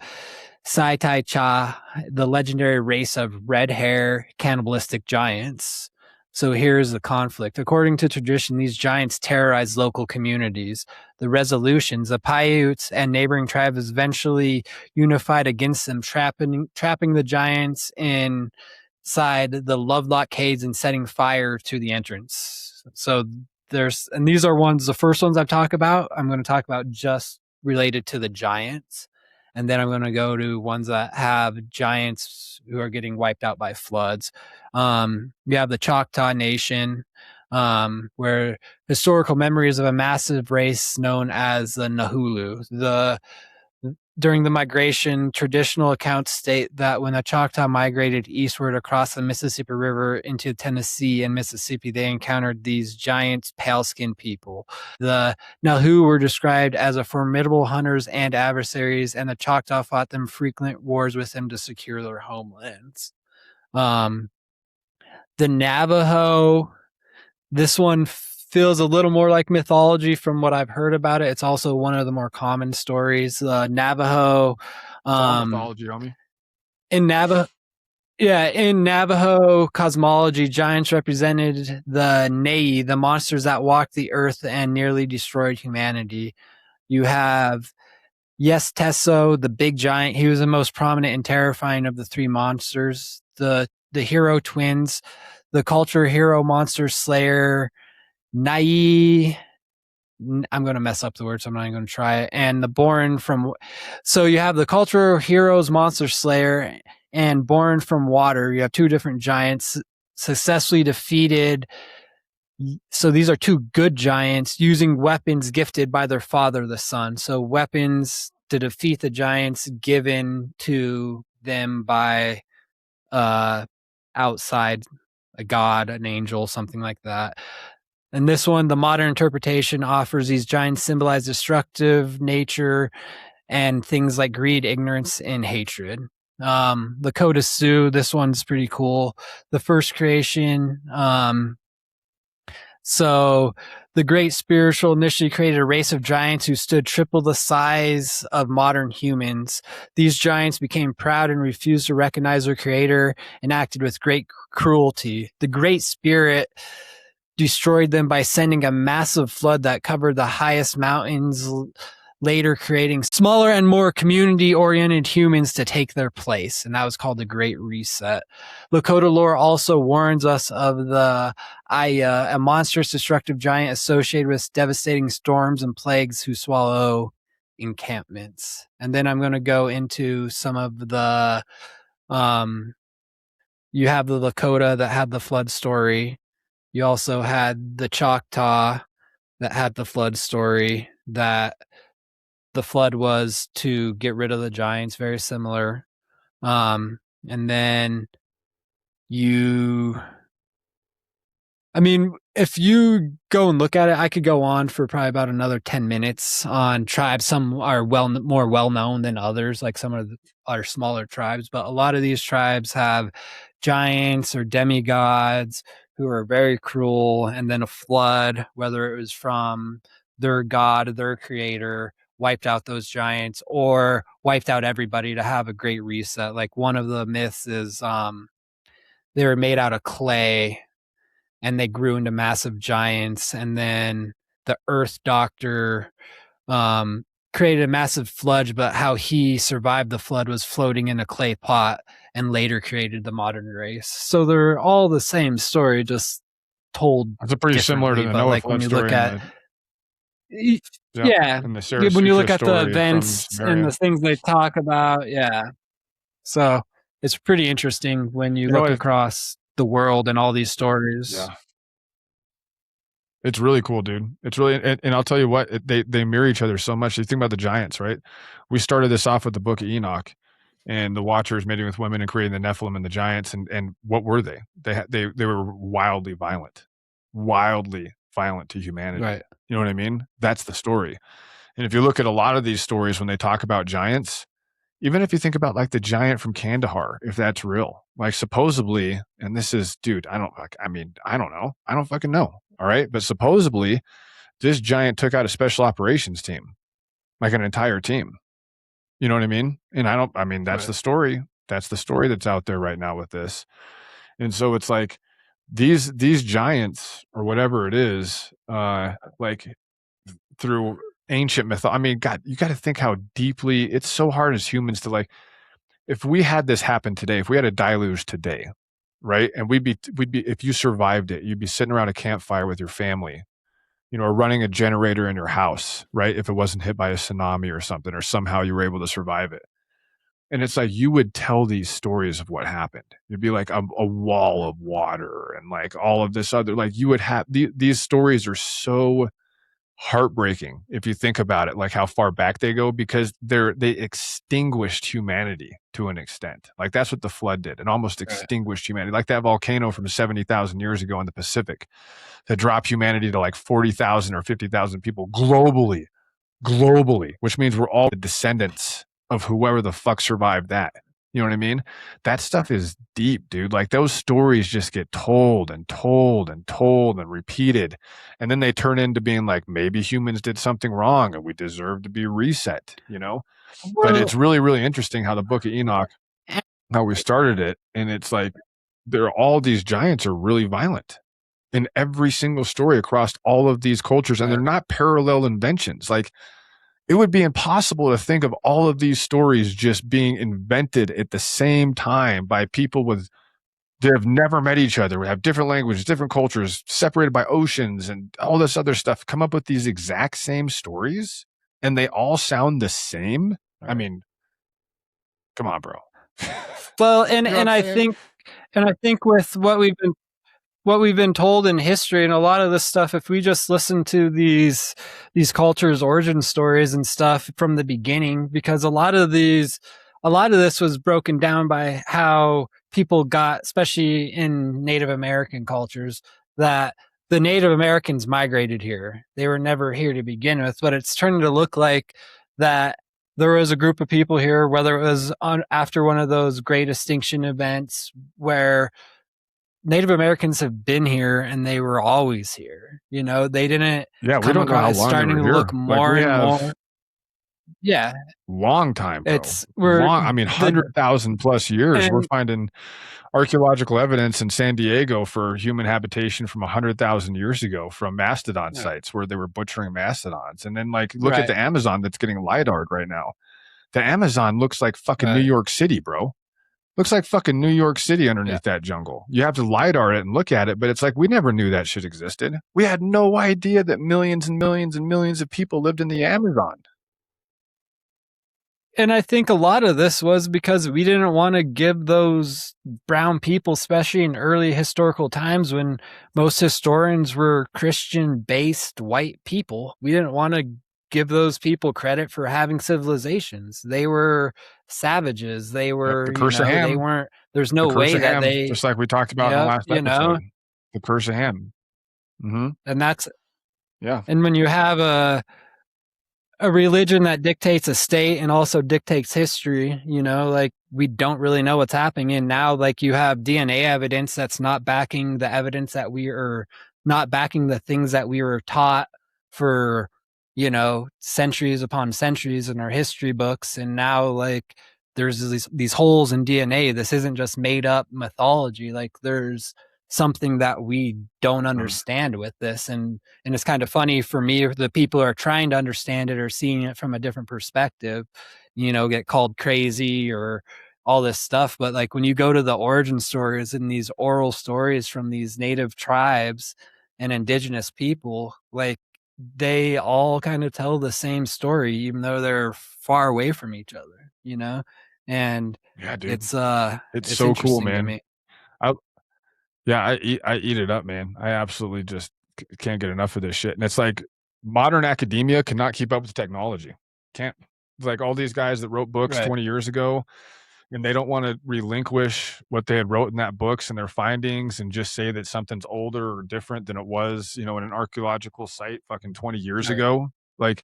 Sai Tai Cha, the legendary race of red hair cannibalistic giants. So here's the conflict. According to tradition, these giants terrorize local communities. The resolutions, the Paiutes and neighboring tribes eventually unified against them, trapping the giants inside the Lovelock Caves and setting fire to the entrance. So and these are the first ones I've talked about. I'm going to talk about just related to the giants. And then I'm going to go to ones that have giants who are getting wiped out by floods. You have the Choctaw Nation, where historical memories of a massive race known as the Nahulu. During the migration, traditional accounts state that when the Choctaw migrated eastward across the Mississippi River into Tennessee and Mississippi, they encountered these giant pale-skinned people. The Nahu were described as a formidable hunters and adversaries, and the Choctaw fought them frequent wars with them to secure their homelands. The Navajo, this one feels a little more like mythology from what I've heard about it. It's also one of the more common stories. Navajo, mythology, homie. In Navajo cosmology, giants represented the Nei, the monsters that walked the earth and nearly destroyed humanity. You have Tesso, the big giant. He was the most prominent and terrifying of the three monsters. The hero twins, the culture hero monster slayer, Nai, I'm going to mess up the word, so I'm not even going to try it. And the born from, so you have the cultural heroes, monster slayer, and born from water. You have two different giants successfully defeated. So these are two good giants using weapons gifted by their father, the sun. So weapons to defeat the giants given to them by outside, a god, an angel, something like that. And this one, the modern interpretation offers these giants symbolize destructive nature and things like greed, ignorance, and hatred. The Code of Sioux, this one's pretty cool. The first creation. So the great spiritual initially created a race of giants who stood triple the size of modern humans. These giants became proud and refused to recognize their creator and acted with great cruelty. The Great Spirit destroyed them by sending a massive flood that covered the highest mountains, later creating smaller and more community-oriented humans to take their place, and that was called the Great Reset. Lakota lore also warns us of the Aya, a monstrous destructive giant associated with devastating storms and plagues who swallow encampments. And then I'm going to go into some of the you have the Lakota that had the flood story. You also had the Choctaw that had the flood story, that the flood was to get rid of the giants, very similar. And then if you go and look at it, I could go on for probably about another 10 minutes on tribes. Some are more well-known than others, like some of our smaller tribes, but a lot of these tribes have giants or demigods who are very cruel, and then a flood, whether it was from their god, their creator, wiped out those giants or wiped out everybody to have a great reset. Like one of the myths is they were made out of clay and they grew into massive giants, and then the earth doctor created a massive flood, but how he survived the flood was floating in a clay pot and later created the modern race. So they're all the same story, just told. It's pretty similar to the Noah like flood when you story. Look at, and the when you look at the story events and the things they talk about, so it's pretty interesting when you look across the world and all these stories. It's really cool, dude. It's really, and I'll tell you what, they mirror each other so much. You think about the giants, right? We started this off with the Book of Enoch, and the Watchers mating with women and creating the Nephilim and the giants. And what were they? They were wildly violent to humanity. Right. You know what I mean? That's the story. And if you look at a lot of these stories when they talk about giants, even if you think about like the giant from Kandahar, if that's real, like supposedly, and this is, dude, I don't know. I don't fucking know. All right. But supposedly this giant took out a special operations team, like an entire team. You know what I mean? And that's Right. the story. That's the story that's out there right now with this. And so it's like these giants or whatever it is, like through ancient myth. I mean, God, you got to think how deeply it's so hard as humans to like, if we had this happen today, if we had a deluge today, right? And we'd be, if you survived it, you'd be sitting around a campfire with your family, you know, or running a generator in your house, right? If it wasn't hit by a tsunami or something, or somehow you were able to survive it. And it's like, you would tell these stories of what happened. It'd be like a wall of water and like all of this other, like you would have, these stories are so heartbreaking if you think about it, like how far back they go, because they extinguished humanity to an extent. Like that's what the flood did. It almost extinguished humanity, like that volcano from 70,000 years ago in the Pacific that dropped humanity to like 40,000 or 50,000 people globally, which means we're all the descendants of whoever the fuck survived that. You know what I mean? That stuff is deep, dude. Like those stories just get told and told and told and repeated. And then they turn into being like, maybe humans did something wrong and we deserve to be reset, you know? But it's really, really interesting how the Book of Enoch, how we started it. And it's like, all these giants are really violent in every single story across all of these cultures. And they're not parallel inventions. Like, it would be impossible to think of all of these stories just being invented at the same time by people that have never met each other. We have different languages, different cultures, separated by oceans and all this other stuff, come up with these exact same stories and they all sound the same. I mean, come on, bro. Well, and I think with what we've been told in history and a lot of this stuff, if we just listen to these cultures' origin stories and stuff from the beginning, because a lot of this was broken down by how people got, especially in Native American cultures, that the Native Americans migrated here. They were never here to begin with, but it's turning to look like that there was a group of people here, whether it was after one of those great extinction events where Native Americans have been here and they were always here. You know, they didn't come across, starting to look more and more. Yeah. Long time, bro. I mean, 100,000 plus years. We're finding archaeological evidence in San Diego for human habitation from 100,000 years ago from mastodon sites where they were butchering mastodons. And then like, look at the Amazon that's getting LiDAR'd right now. The Amazon looks like fucking New York City, bro. Looks like fucking New York City underneath that jungle. You have to LiDAR it and look at it, but it's like, we never knew that shit existed. We had no idea that millions and millions and millions of people lived in the Amazon. And I think a lot of this was because we didn't want to give those brown people, especially in early historical times when most historians were Christian-based white people, we didn't want to give those people credit for having civilizations. They were savages. They were, the curse of Ham. They weren't, there's no way that they, just like we talked about in the last episode, the curse of Ham. Mm-hmm. And that's, and when you have a religion that dictates a state and also dictates history, like we don't really know what's happening. And now, like, you have DNA evidence that's not backing the evidence that we are not backing the things that we were taught for, centuries upon centuries in our history books. And now, like, there's these holes in DNA. This isn't just made up mythology. Like, there's something that we don't understand with this. And it's kind of funny for me, the people who are trying to understand it or seeing it from a different perspective, get called crazy or all this stuff. But like, when you go to the origin stories and these oral stories from these native tribes and indigenous people, like, they all kind of tell the same story, even though they're far away from each other, and yeah, dude. It's so cool, man. I eat it up, man. I absolutely just can't get enough of this shit. And it's like modern academia cannot keep up with technology. Can't. It's like all these guys that wrote books 20 years ago, and they don't want to relinquish what they had wrote in that books and their findings and just say that something's older or different than it was, in an archaeological site fucking 20 years ago. Like,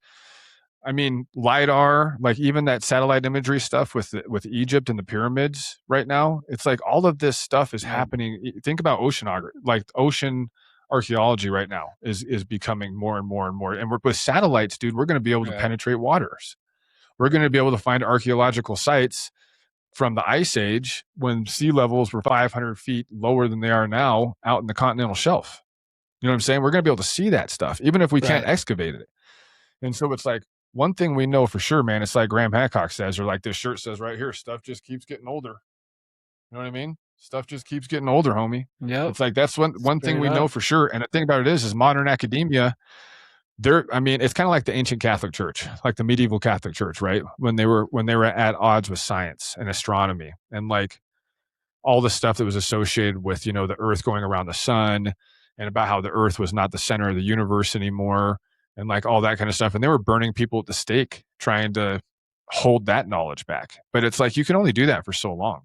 I mean, LiDAR, like even that satellite imagery stuff with Egypt and the pyramids right now, it's like all of this stuff is happening. Think about oceanography, like ocean archaeology right now is becoming more and more and more. And with satellites, dude, we're going to be able to penetrate waters. We're going to be able to find archaeological sites from the Ice Age when sea levels were 500 feet lower than they are now out in the continental shelf. You know what I'm saying? We're going to be able to see that stuff, even if we can't excavate it. And so it's like, one thing we know for sure, man, it's like Graham Hancock says, or like this shirt says right here, stuff just keeps getting older. You know what I mean? Stuff just keeps getting older, homie. Yeah. It's like, that's one thing we know for sure. And the thing about it is modern academia, it's kind of like the ancient Catholic Church, like the medieval Catholic Church, right? When they were at odds with science and astronomy and like all the stuff that was associated with, the earth going around the sun and about how the earth was not the center of the universe anymore and like all that kind of stuff. And they were burning people at the stake trying to hold that knowledge back. But it's like, you can only do that for so long.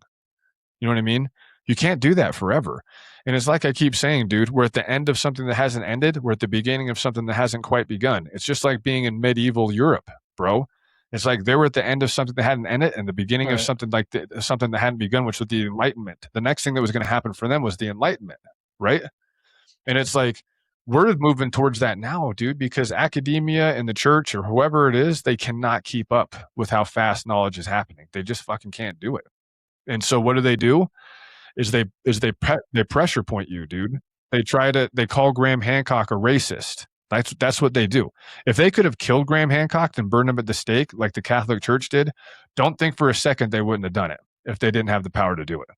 You know what I mean? You can't do that forever. And it's like I keep saying, dude, we're at the end of something that hasn't ended. We're at the beginning of something that hasn't quite begun. It's just like being in medieval Europe, bro. It's like they were at the end of something that hadn't ended and the beginning of something like something that hadn't begun, which was the Enlightenment. The next thing that was going to happen for them was the Enlightenment, right? And it's like, we're moving towards that now, dude, because academia and the church or whoever it is, they cannot keep up with how fast knowledge is happening. They just fucking can't do it. And so what do? They pressure point you, dude. They call Graham Hancock a racist. That's what they do. If they could have killed Graham Hancock and burned him at the stake like the Catholic Church did, don't think for a second they wouldn't have done it if they didn't have the power to do it.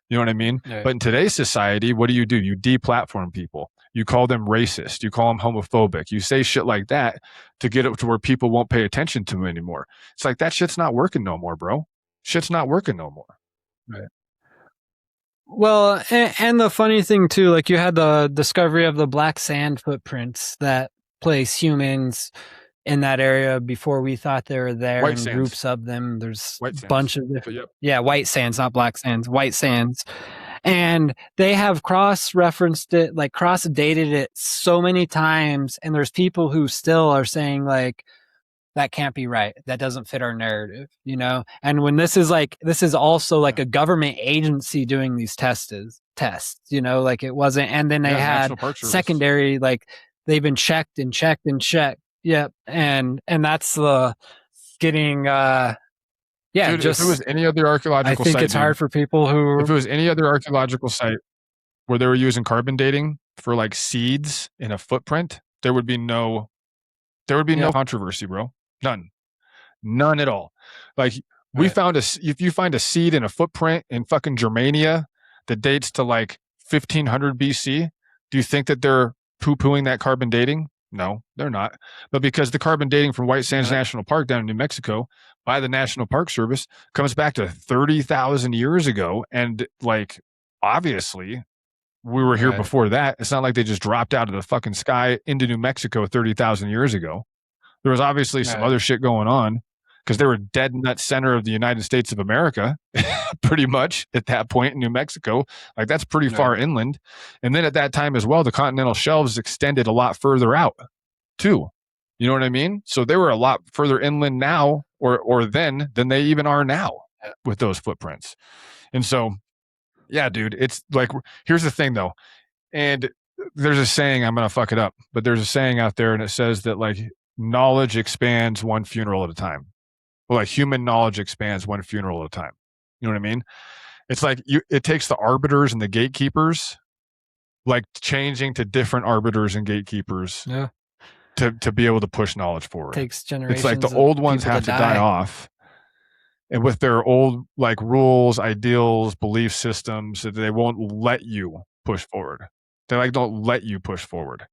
You know what I mean? Yeah. But in today's society, what do? You deplatform people. You call them racist. You call them homophobic. You say shit like that to get it to where people won't pay attention to them anymore. It's like, that shit's not working no more, bro. Shit's not working no more. Right. Well, and the funny thing too, like you had the discovery of the black sand footprints that place humans in that area before we thought they were there, and groups of them. There's a bunch of different, white sands, not black sands, white sands. And they have cross-referenced it, like cross-dated it so many times. And there's people who still are saying like, that can't be right. That doesn't fit our narrative, And when this is also like a government agency doing these tests, like it wasn't. And then they had secondary, like they've been checked and checked and checked. Yep. And that's the getting, dude, just, if it was any other archaeological site, I think it's hard for people who, if it was any other archaeological site where they were using carbon dating for like seeds in a footprint, there would be no controversy, bro. None at all. Like if you find a seed in a footprint in fucking Germania that dates to like 1500 BC, do you think that they're poo-pooing that carbon dating? No, they're not. But because the carbon dating from White Sands National Park down in New Mexico by the National Park Service comes back to 30,000 years ago. And like, obviously we were here before that. It's not like they just dropped out of the fucking sky into New Mexico 30,000 years ago. There was obviously some other shit going on because they were dead nut center of the United States of America, pretty much at that point in New Mexico. Like that's pretty far inland. And then at that time as well, the continental shelves extended a lot further out too. You know what I mean? So they were a lot further inland now or then than they even are now with those footprints. And so, yeah, dude, it's like, here's the thing though. And there's a saying, I'm going to fuck it up, but there's a saying out there and it says that like, knowledge expands one funeral at a time. Well, like human knowledge expands one funeral at a time. You know what I mean? It's like it takes the arbiters and the gatekeepers like changing to different arbiters and gatekeepers to be able to push knowledge forward. It takes generations. It's like the old ones have to die off. And with their old like rules, ideals, belief systems, that they won't let you push forward. They like don't let you push forward.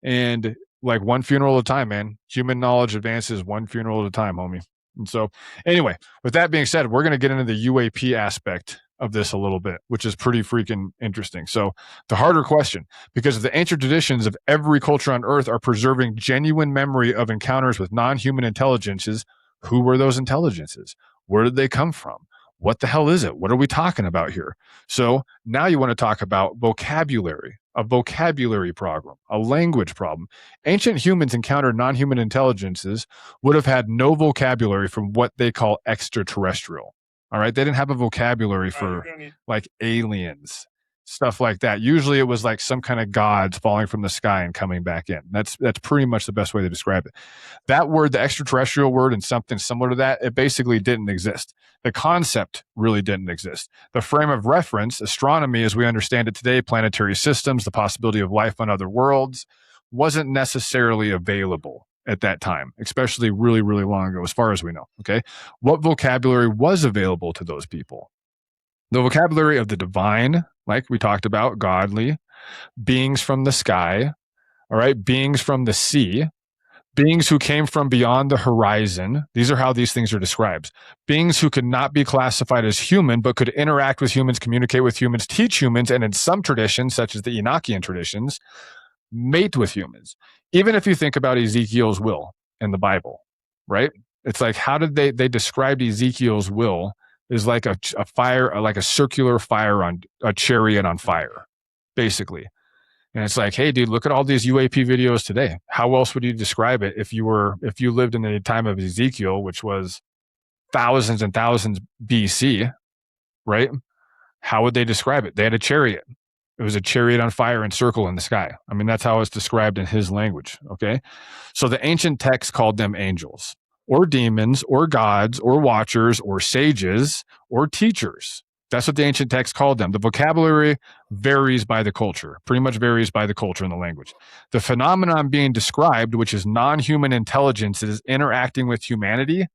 And like one funeral at a time, man. Human knowledge advances one funeral at a time, homie. And so anyway, with that being said, we're going to get into the UAP aspect of this a little bit, which is pretty freaking interesting. So the harder question, because the ancient traditions of every culture on earth are preserving genuine memory of encounters with non-human intelligences. Who were those intelligences? Where did they come from? What the hell is it? What are we talking about here? So now you want to talk about vocabulary, a vocabulary problem, a language problem. Ancient humans encountered non-human intelligences would have had no vocabulary from what they call extraterrestrial. All right. They didn't have a vocabulary for like aliens, stuff like that. Usually it was like some kind of gods falling from the sky and coming back in. That's pretty much the best way to describe it. That word, the extraterrestrial word, and something similar to that, it basically didn't exist. The concept really didn't exist. The frame of reference, astronomy as we understand it today, planetary systems, the possibility of life on other worlds, wasn't necessarily available at that time, especially really, really long ago, as far as we know. Okay. What vocabulary was available to those people? The vocabulary of the divine, like we talked about, godly, beings from the sky, all right, beings from the sea, beings who came from beyond the horizon. These are how these things are described. Beings who could not be classified as human, but could interact with humans, communicate with humans, teach humans, and in some traditions, such as the Enochian traditions, mate with humans. Even if you think about Ezekiel's will in the Bible, right? It's like, how did they described Ezekiel's will is like a fire, like a circular fire on a chariot on fire, basically. And it's like, hey, dude, look at all these UAP videos today. How else would you describe it if you lived in the time of Ezekiel, which was thousands and thousands BC, right? How would they describe it? They had a chariot. It was a chariot on fire and circle in the sky. I mean, that's how it's described in his language. Okay. So the ancient texts called them angels or demons or gods or watchers or sages or teachers. That's what the ancient texts called them. The vocabulary varies by the culture, pretty much varies by the culture and the language. The phenomenon being described, which is non-human intelligences interacting with humanity,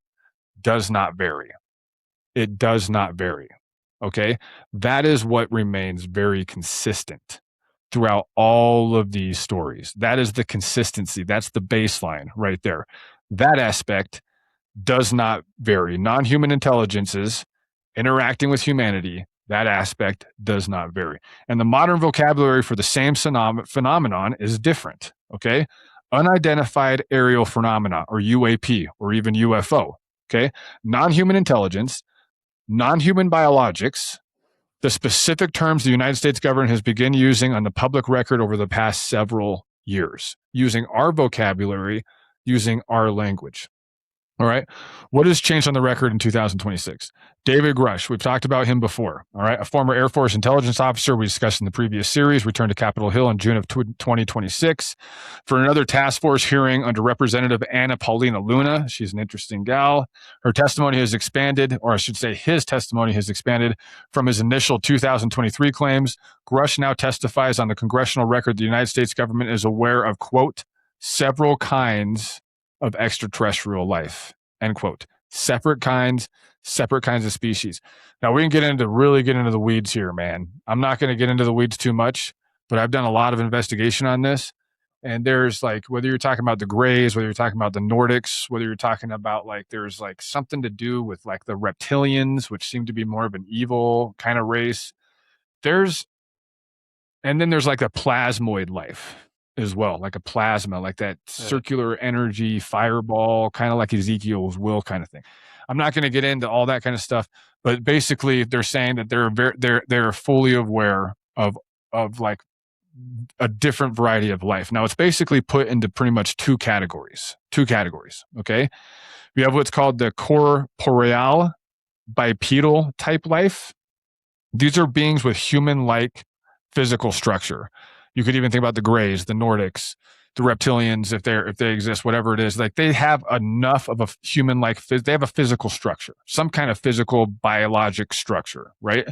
does not vary. It does not vary. Okay. That is what remains very consistent throughout all of these stories. That is the consistency. That's the baseline right there. That aspect does not vary. Non-human intelligences interacting with humanity, that aspect does not vary. And the modern vocabulary for the same phenomenon is different. Okay. Unidentified aerial phenomena, or UAP, or even UFO. Okay. Non-human intelligence, non-human biologics, the specific terms the United States government has begun using on the public record over the past several years, using our vocabulary, using our language. All right. What has changed on the record in 2026? David Grush, we've talked about him before. All right. A former Air Force intelligence officer we discussed in the previous series, returned to Capitol Hill in June of 2026 for another task force hearing under Representative Anna Paulina Luna. She's an interesting gal. Her testimony has expanded, or I should say his testimony has expanded from his initial 2023 claims. Grush now testifies on the congressional record the United States government is aware of, quote, several kinds of extraterrestrial life, end quote. Separate kinds of species. Now we can really get into the weeds here, man. I'm not going to get into the weeds too much, but I've done a lot of investigation on this. And there's like, whether you're talking about the Greys, whether you're talking about the Nordics, whether you're talking about like, there's like something to do with like the reptilians, which seem to be more of an evil kind of race. And then there's like a plasmoid life as well, like a plasma, like that circular energy fireball, kind of like Ezekiel's will kind of thing. I'm not going to get into all that kind of stuff, but basically they're saying that they're fully aware of like a different variety of life. Now it's basically put into pretty much two categories. Okay. We have what's called the corporeal bipedal type life. These are beings with human-like physical structure. You could even think about the Greys, the Nordics, the reptilians, if they exist, whatever it is. Like they have enough of a human-like, they have a physical structure, some kind of physical biologic structure, right?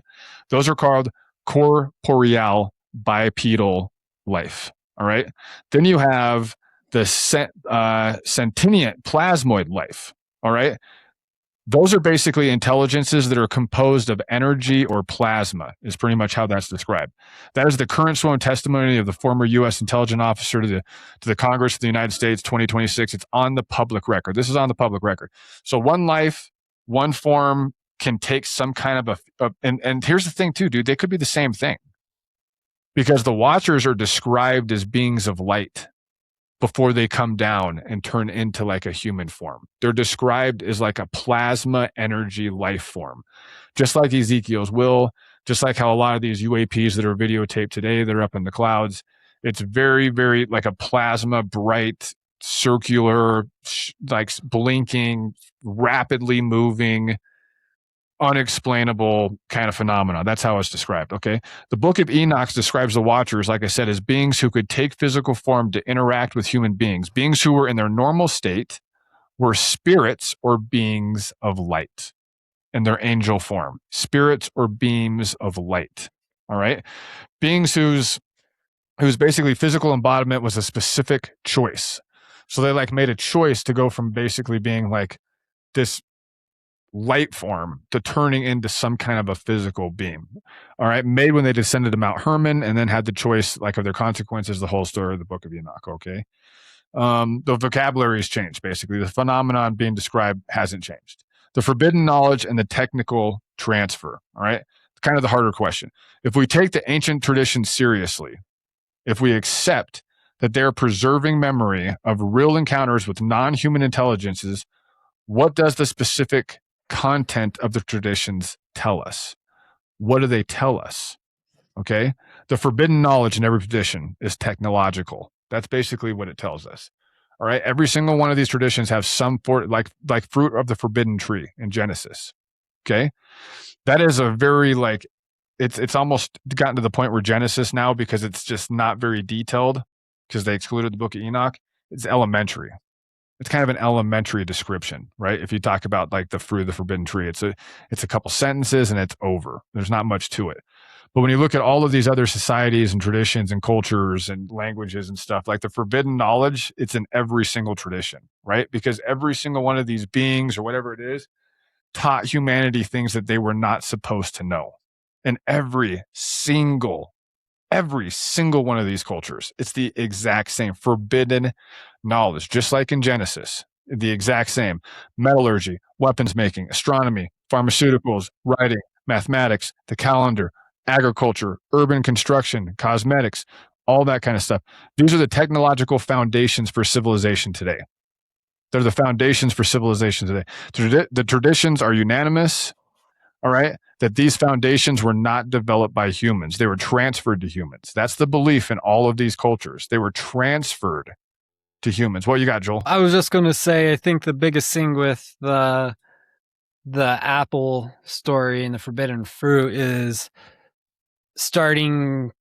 Those are called corporeal bipedal life. All right. Then you have the sentient plasmoid life. All right. Those are basically intelligences that are composed of energy or plasma, is pretty much how that's described. That is the current sworn testimony of the former U.S. intelligence officer to the Congress of the United States, 2026. It's on the public record. This is on the public record. So one life, one form can take some kind of and here's the thing too, dude, they could be the same thing. Because the Watchers are described as beings of light before they come down and turn into like a human form. They're described as like a plasma energy life form, just like Ezekiel's will, just like how a lot of these UAPs that are videotaped today, they're up in the clouds. It's very, very like a plasma, bright, circular, like blinking, rapidly moving, unexplainable kind of phenomena. That's how it's described. Okay. The book of Enoch describes the Watchers, like I said, as beings who could take physical form to interact with human beings. Beings who were in their normal state were spirits or beings of light in their angel form. Spirits or beings of light. All right. Beings whose basically physical embodiment was a specific choice. So they like made a choice to go from basically being like this light form to turning into some kind of a physical being. All right. Made when they descended to Mount Hermon and then had the choice like of their consequences, the whole story of the book of Enoch. Okay. The vocabulary has changed. Basically, the phenomenon being described hasn't changed. The forbidden knowledge and the technical transfer. All right. Kind of the harder question. If we take the ancient traditions seriously, if we accept that they're preserving memory of real encounters with non-human intelligences, what does the specific content of the traditions tell us? What do they tell us? Okay. The forbidden knowledge in every tradition is technological. That's basically what it tells us. All right. Every single one of these traditions have some like fruit of the forbidden tree in Genesis. Okay. That is a very like, it's almost gotten to the point where Genesis now, because it's just not very detailed because they excluded the book of Enoch, it's elementary. It's kind of an elementary description, right? If you talk about like the fruit of the forbidden tree, it's a couple sentences and it's over. There's not much to it. But when you look at all of these other societies and traditions and cultures and languages and stuff, like the forbidden knowledge, it's in every single tradition, right? Because every single one of these beings or whatever it is taught humanity things that they were not supposed to know. And every single one of these cultures, it's the exact same forbidden knowledge, just like in Genesis, the exact same. Metallurgy, weapons making, astronomy, pharmaceuticals, writing, mathematics, the calendar, agriculture, urban construction, cosmetics, all that kind of stuff. These are the technological foundations for civilization today. They're the foundations for civilization today. The traditions are unanimous, all right, that these foundations were not developed by humans. They were transferred to humans. That's the belief in all of these cultures. They were transferred to humans. What you got, Joel? I was just going to say, I think the biggest thing with the apple story and the forbidden fruit is starting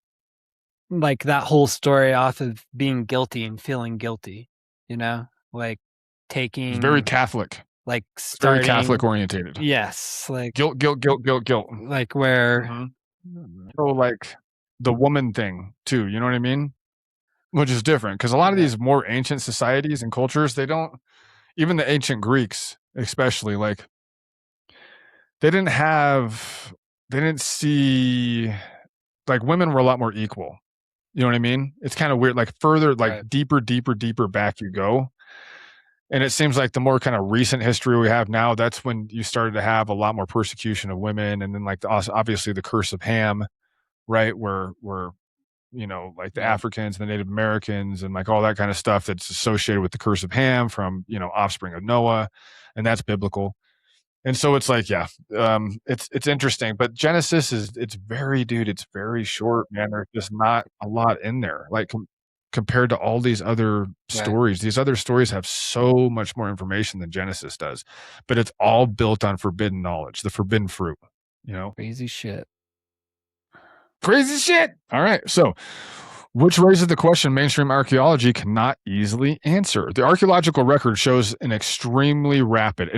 like that whole story off of being guilty and feeling guilty, you know, like taking It's very Catholic, like very Catholic orientated. Yes, like guilt. Like where, So like the woman thing too. You know what I mean? Which is different because a lot of these more ancient societies and cultures, they don't. Even the ancient Greeks, especially, like they didn't see like women were a lot more equal. You know what I mean? It's kind of weird. Like further, like Right. deeper back you go. And it seems like the more kind of recent history we have now, that's when you started to have a lot more persecution of women. And then like obviously the curse of Ham, right? Where you know, like the Africans and the Native Americans and like all that kind of stuff that's associated with the curse of Ham from, you know, offspring of Noah. And that's biblical. And so it's like, yeah, it's interesting, but Genesis it's very short, man. There's just not a lot in there. Like compared to all these other stories, these other stories have so much more information than Genesis does, but it's all built on forbidden knowledge, the forbidden fruit, you know, crazy shit. All right. So, which raises the question mainstream archaeology cannot easily answer. The archaeological record shows an extremely rapid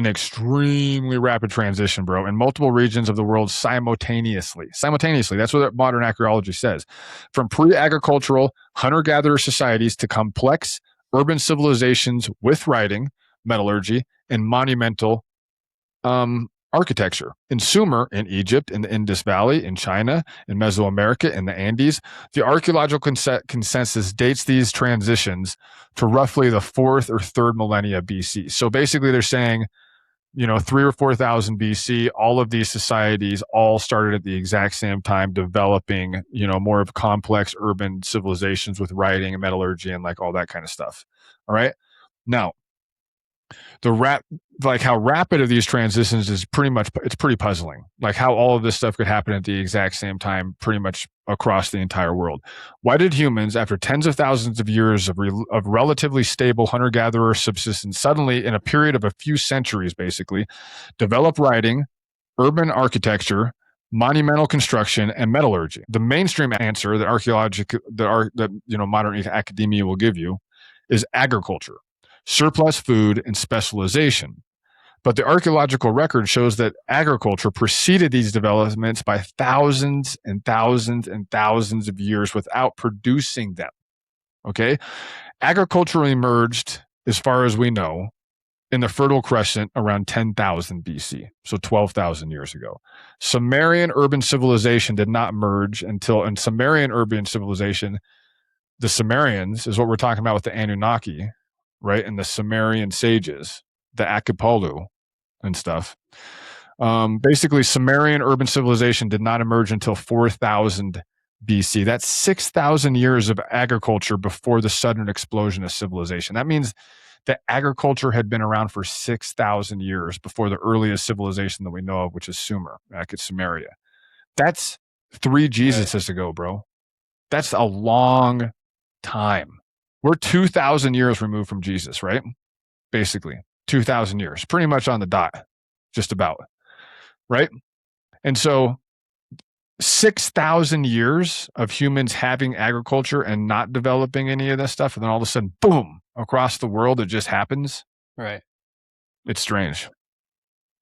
transition, bro, in multiple regions of the world simultaneously. That's what modern archaeology says. From pre-agricultural hunter-gatherer societies to complex urban civilizations with writing, metallurgy, and monumental architecture. In Sumer, in Egypt, in the Indus Valley, in China, in Mesoamerica, in the Andes, the archaeological consensus dates these transitions to roughly the 4th or 3rd millennia BC. So basically they're saying, 3 or 4,000 BC, all of these societies all started at the exact same time developing, more of complex urban civilizations with writing and metallurgy and like all that kind of stuff. All right. Now, how rapid of these transitions is it's pretty puzzling. Like how all of this stuff could happen at the exact same time, pretty much across the entire world. Why did humans, after tens of thousands of years of relatively stable hunter-gatherer subsistence, suddenly in a period of a few centuries, basically, develop writing, urban architecture, monumental construction, and metallurgy? The mainstream answer that modern academia will give you is agriculture, surplus food, and specialization. But the archaeological record shows that agriculture preceded these developments by thousands and thousands and thousands of years without producing them. Okay? Agriculture emerged, as far as we know, in the Fertile Crescent around 10,000 BC, so 12,000 years ago. Sumerian urban civilization did not emerge until, in Sumerian urban civilization, the Sumerians is what we're talking about with the Anunnaki, right? And the Sumerian sages, the Apkallu and stuff. Basically, Sumerian urban civilization did not emerge until 4,000 BC. That's 6,000 years of agriculture before the sudden explosion of civilization. That means that agriculture had been around for 6,000 years before the earliest civilization that we know of, which is Sumer, back at Sumeria. That's 3 Jesuses ago, bro. That's a long time. We're 2,000 years removed from Jesus, right? Basically, 2,000 years, pretty much on the dot, just about, right? And so 6,000 years of humans having agriculture and not developing any of this stuff, and then all of a sudden, boom, across the world, it just happens. Right. It's strange.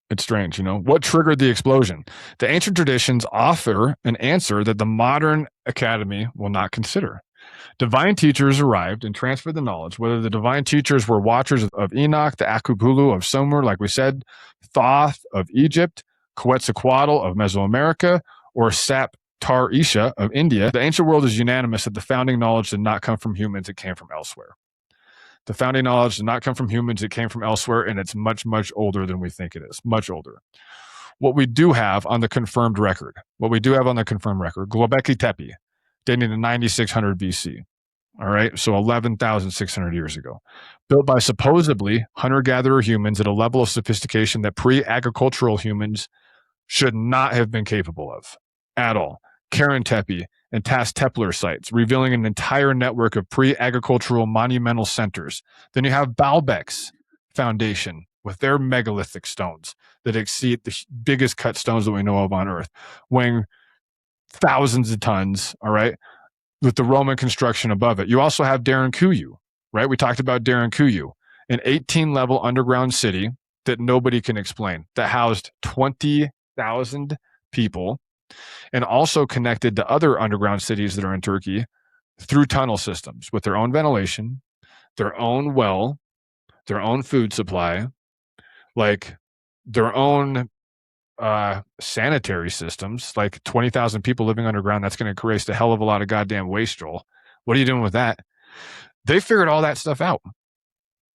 It's strange, What triggered the explosion? The ancient traditions offer an answer that the modern academy will not consider. Divine teachers arrived and transferred the knowledge, whether the divine teachers were watchers of Enoch, the Apkallu of Sumer, like we said, Thoth of Egypt, Quetzalcoatl of Mesoamerica, or Saptarishi of India. The ancient world is unanimous that the founding knowledge did not come from humans, it came from elsewhere. The founding knowledge did not come from humans, it came from elsewhere, and it's much, much older than we think it is, much older. What we do have on the confirmed record, Göbekli Tepe, dating to 9600 BC. All right, so 11,600 years ago. Built by supposedly hunter-gatherer humans at a level of sophistication that pre-agricultural humans should not have been capable of at all. Karen Tepe and Tas Tepler sites, revealing an entire network of pre-agricultural monumental centers. Then you have Baalbek's foundation with their megalithic stones that exceed the biggest cut stones that we know of on Earth, weighing thousands of tons, all right, with the Roman construction above it. You also have Derinkuyu, right? We talked about Derinkuyu, an 18-level underground city that nobody can explain, that housed 20,000 people and also connected to other underground cities that are in Turkey through tunnel systems with their own ventilation, their own well, their own food supply, like their own sanitary systems, like 20,000 people living underground. That's going to create a hell of a lot of goddamn waste, Joel. What are you doing with that? They figured all that stuff out.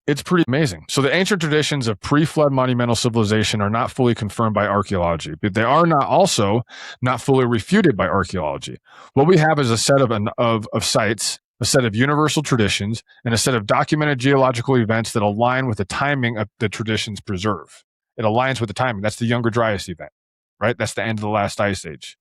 It's pretty amazing. So the ancient traditions of pre-flood monumental civilization are not fully confirmed by archaeology, but they are not fully refuted by archaeology. What we have is a set of sites, a set of universal traditions, and a set of documented geological events that align with the timing of the traditions preserve. It aligns with the timing. That's the Younger Dryas event, right? That's the end of the last ice age.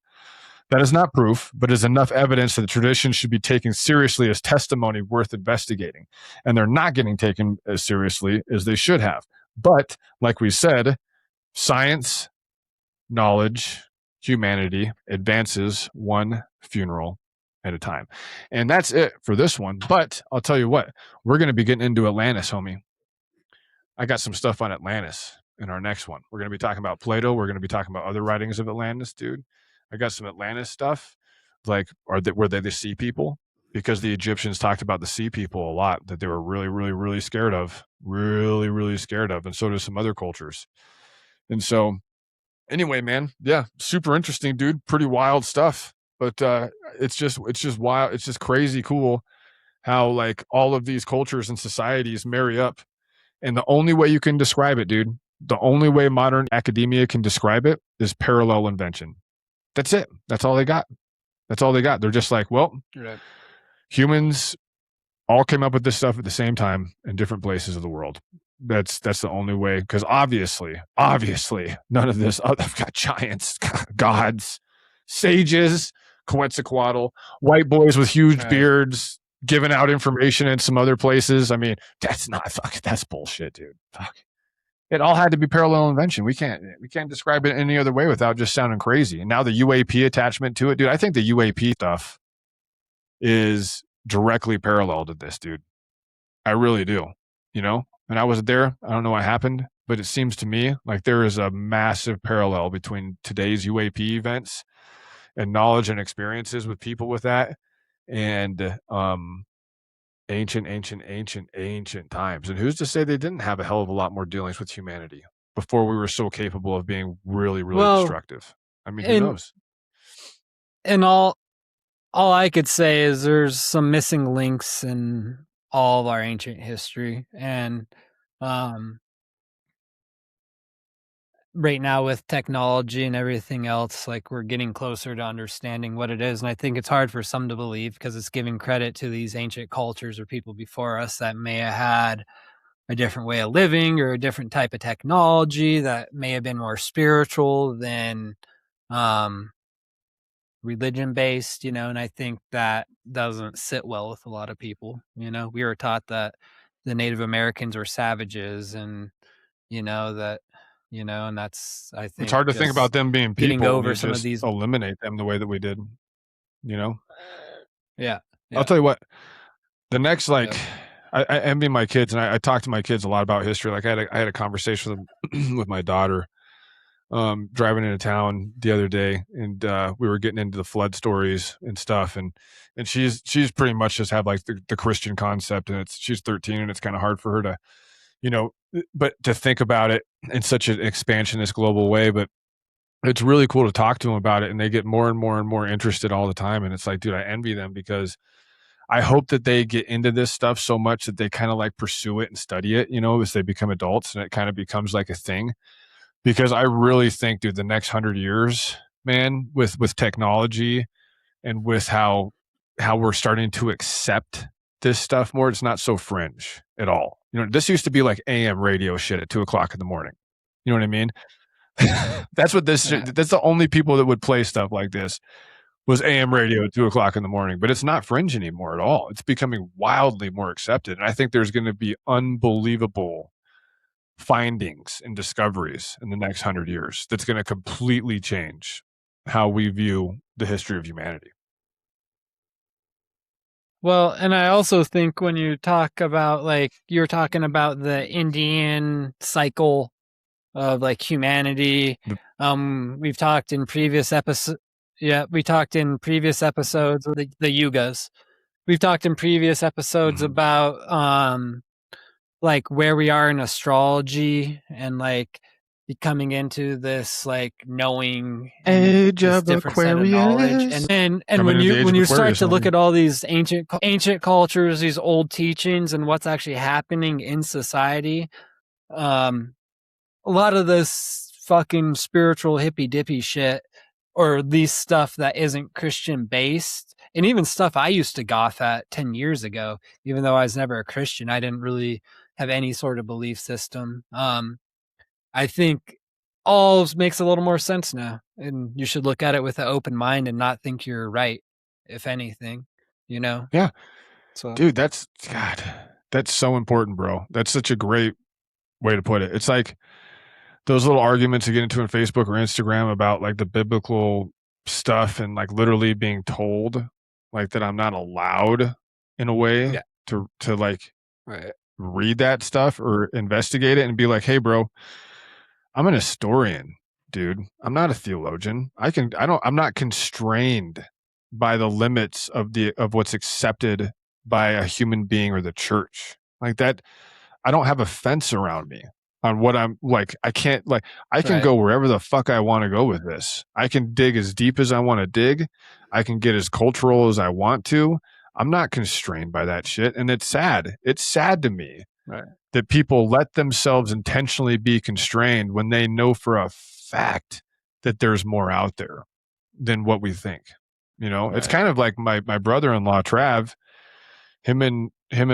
That is not proof, but is enough evidence that the traditions should be taken seriously as testimony worth investigating. And they're not getting taken as seriously as they should have. But, like we said, science, knowledge, humanity advances one funeral at a time. And that's it for this one. But I'll tell you what, we're going to be getting into Atlantis, homie. I got some stuff on Atlantis in our next one. We're going to be talking about Plato. We're going to be talking about other writings of Atlantis, dude. I got some Atlantis stuff, like were they the sea people? Because the Egyptians talked about the sea people a lot, that they were really, really, really scared of, and so do some other cultures. And so anyway, man, yeah, super interesting, dude. Pretty wild stuff. But it's just wild. It's just crazy cool how like all of these cultures and societies marry up. And the only way you can describe it, dude, the only way modern academia can describe it is parallel invention. That's it. That's all they got. That's all they got. They're just like, well, Right. humans all came up with this stuff at the same time in different places of the world. That's the only way, because obviously, none of this. I've got giants, gods, sages, Quetzalcoatl, white boys with huge Right. beards giving out information in some other places. I mean, that's bullshit, dude. Fuck. It all had to be parallel invention. We can't describe it any other way without just sounding crazy. And now the UAP attachment to it, dude. I think the UAP stuff is directly parallel to this, dude. I really do. You know, and I wasn't there. I don't know what happened, but it seems to me like there is a massive parallel between today's UAP events and knowledge and experiences with people with that, and ancient times. And who's to say they didn't have a hell of a lot more dealings with humanity before we were so capable of being really, really destructive? I mean, who knows? And all I could say is there's some missing links in all of our ancient history, and right now with technology and everything else, like we're getting closer to understanding what it is. And I think it's hard for some to believe because it's giving credit to these ancient cultures or people before us that may have had a different way of living or a different type of technology that may have been more spiritual than religion based, you know. And I think that doesn't sit well with a lot of people. You know, we were taught that the Native Americans were savages, and you know that, you know, and that's, I think It's hard to think about them being people. getting over you some of just these. eliminate them the way that we did. You know. Yeah. I'll tell you what. The next, like, I envy my kids, and I talk to my kids a lot about history. Like I had a conversation with them, with my daughter, driving into town the other day, and we were getting into the flood stories and stuff, and she's pretty much just have like the Christian concept, and she's 13, and it's kind of hard for her to, you know, but to think about it in such an expansionist global way. But it's really cool to talk to them about it, and they get more and more and more interested all the time. And it's like, dude, I envy them, because I hope that they get into this stuff so much that they kind of like pursue it and study it, you know, as they become adults, and it kind of becomes like a thing. Because I really think, dude, the next 100 years, man, with technology and with how we're starting to accept this stuff more, it's not so fringe at all. You know, this used to be like AM radio shit at 2:00 in the morning. You know what I mean? That's what this. Yeah. That's the only people that would play stuff like this was AM radio at 2:00 in the morning. But it's not fringe anymore at all. It's becoming wildly more accepted, and I think there's going to be unbelievable findings and discoveries in the next 100 years that's going to completely change how we view the history of humanity. Well, and I also think when you talk about, like, you're talking about the Indian cycle of like humanity, we've talked in previous episodes. Yeah, we talked in previous episodes of the yugas. We've talked in previous episodes about like where we are in astrology and like coming into this like knowing age this of different set of knowledge. Aquarius. And Coming when into the age you of start Aquarius, to look homie. at all these ancient cultures, these old teachings, and what's actually happening in society, a lot of this fucking spiritual hippy dippy shit, or at least stuff that isn't Christian based, and even stuff I used to scoff at 10 years ago, even though I was never a Christian, I didn't really have any sort of belief system. I think all makes a little more sense now, and you should look at it with an open mind and not think you're right, if anything, you know? Yeah. So, Dude, that's so important, bro. That's such a great way to put it. It's like those little arguments you get into on Facebook or Instagram about like the biblical stuff, and like literally being told like that I'm not allowed in a way to like read that stuff or investigate it and be like, hey bro, I'm an historian, dude. I'm not a theologian. I'm not constrained by the limits of what's accepted by a human being or the church. Like that, I don't have a fence around me. on what I'm like. I can't like I can Right. go wherever the fuck I want to go with this. I can dig as deep as I want to dig. I can get as cultural as I want to. I'm not constrained by that shit. And it's sad. It's sad to me Right. that people let themselves intentionally be constrained when they know for a fact that there's more out there than what we think. You know, it's Right. kind of like my brother-in-law, Trav, him and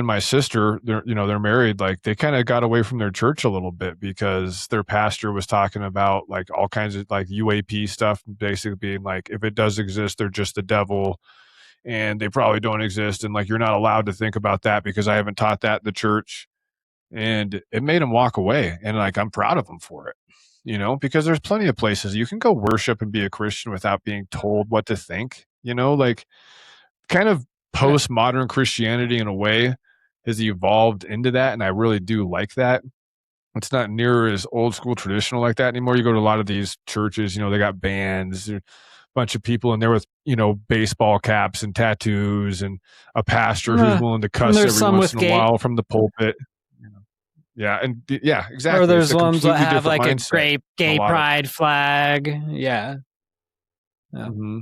my sister, they're married. Like they kind of got away from their church a little bit because their pastor was talking about like all kinds of like UAP stuff, basically being like, if it does exist, they're just the devil and they probably don't exist. And like, you're not allowed to think about that because I haven't taught that in the church. And it made him walk away. And like, I'm proud of him for it, you know, because there's plenty of places you can go worship and be a Christian without being told what to think, you know, like kind of postmodern Christianity in a way has evolved into that. And I really do like that. It's not near as old school traditional like that anymore. You go to a lot of these churches, you know, they got bands, a bunch of people in there with, you know, baseball caps and tattoos and a pastor who's willing to cuss every once in a while from the pulpit. You know? Yeah. And yeah, exactly. Or there's ones that have like a great gay pride flag. Yeah. Mm-hmm.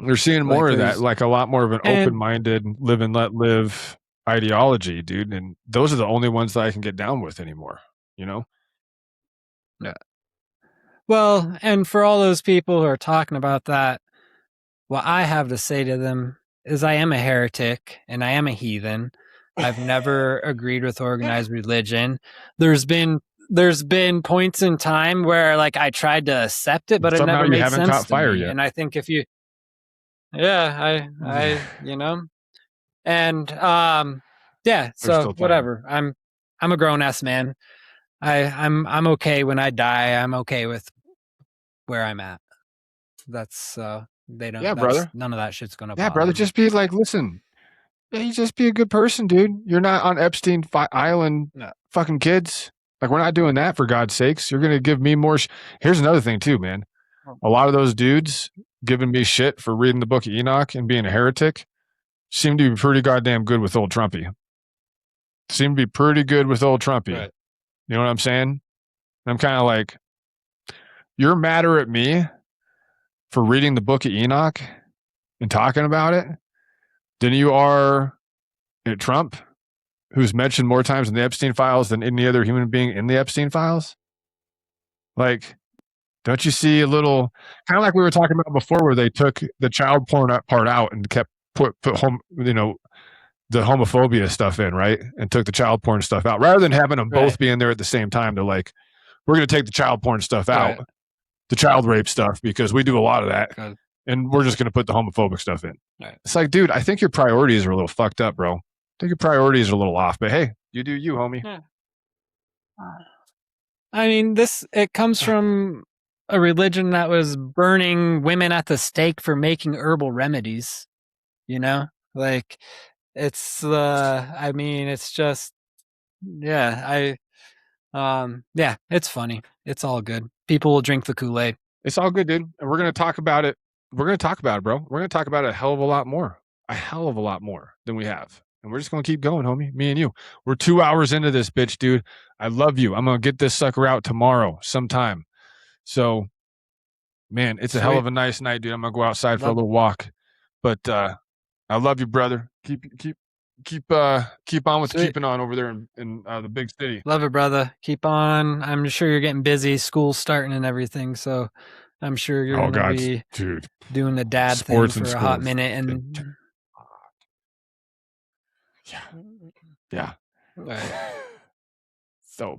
They're seeing more of that, like a lot more of an open-minded live and let live ideology, dude. And those are the only ones that I can get down with anymore, you know? Yeah. Well, and for all those people who are talking about that, what I have to say to them is I am a heretic and I am a heathen. I've never agreed with organized religion. There's been points in time where like I tried to accept it, but somehow it never made haven't sense caught to fire me. yet. And I think if you I you know, and yeah, so whatever. I'm a grown ass man. I'm okay when I die. I'm okay with where I'm at. That's they don't. Yeah, brother. None of that shit's gonna. Yeah, brother. Me. Just be like, listen. Yeah, you just be a good person, dude. You're not on Epstein Island, fucking kids. Like we're not doing that for God's sakes. You're gonna give me more. Here's another thing too, man. A lot of those dudes giving me shit for reading the Book of Enoch and being a heretic seem to be pretty goddamn good with old Trumpy. Seem to be pretty good with old Trumpy. Right. You know what I'm saying? I'm kind of like, you're madder at me for reading the Book of Enoch and talking about it than you are at Trump, who's mentioned more times in the Epstein files than any other human being in the Epstein files. Like, don't you see a little, kind of like we were talking about before, where they took the child porn part out and kept put home, you know, the homophobia stuff in, right? And took the child porn stuff out rather than having them both be in there at the same time. They're like, we're going to take the child porn stuff out, the child rape stuff, because we do a lot of that. And we're just going to put the homophobic stuff in. Right. It's like, dude, I think your priorities are a little fucked up, bro. I think your priorities are a little off, but hey, you do you, homie. Yeah. I mean, it comes from a religion that was burning women at the stake for making herbal remedies, you know? Like, it's, I mean, it's just, yeah, yeah, it's funny. It's all good. People will drink the Kool-Aid. It's all good, dude. And we're going to talk about it. We're going to talk about it, bro. We're going to talk about it a hell of a lot more than we have. And we're just going to keep going, homie. Me and you. We're 2 hours into this bitch, dude. I love you. I'm going to get this sucker out tomorrow sometime. So, man, it's a hell of a nice night, dude. I'm going to go outside for a little walk. But I love you, brother. Keep on with keeping on over there in the big city. Love it, brother. Keep on. I'm sure you're getting busy. School's starting and everything. So I'm sure you're going to be doing the dad sports thing for a hot minute. And yeah. So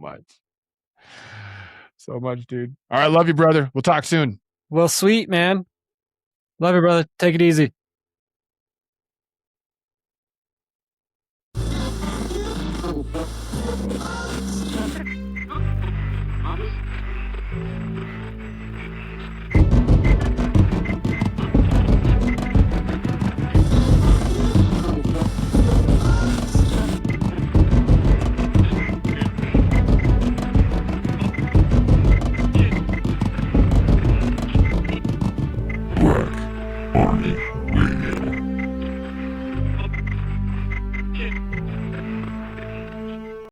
much, dude. All right, love you, brother. We'll talk soon. Well, sweet, man. Love you, brother. Take it easy. Black Army.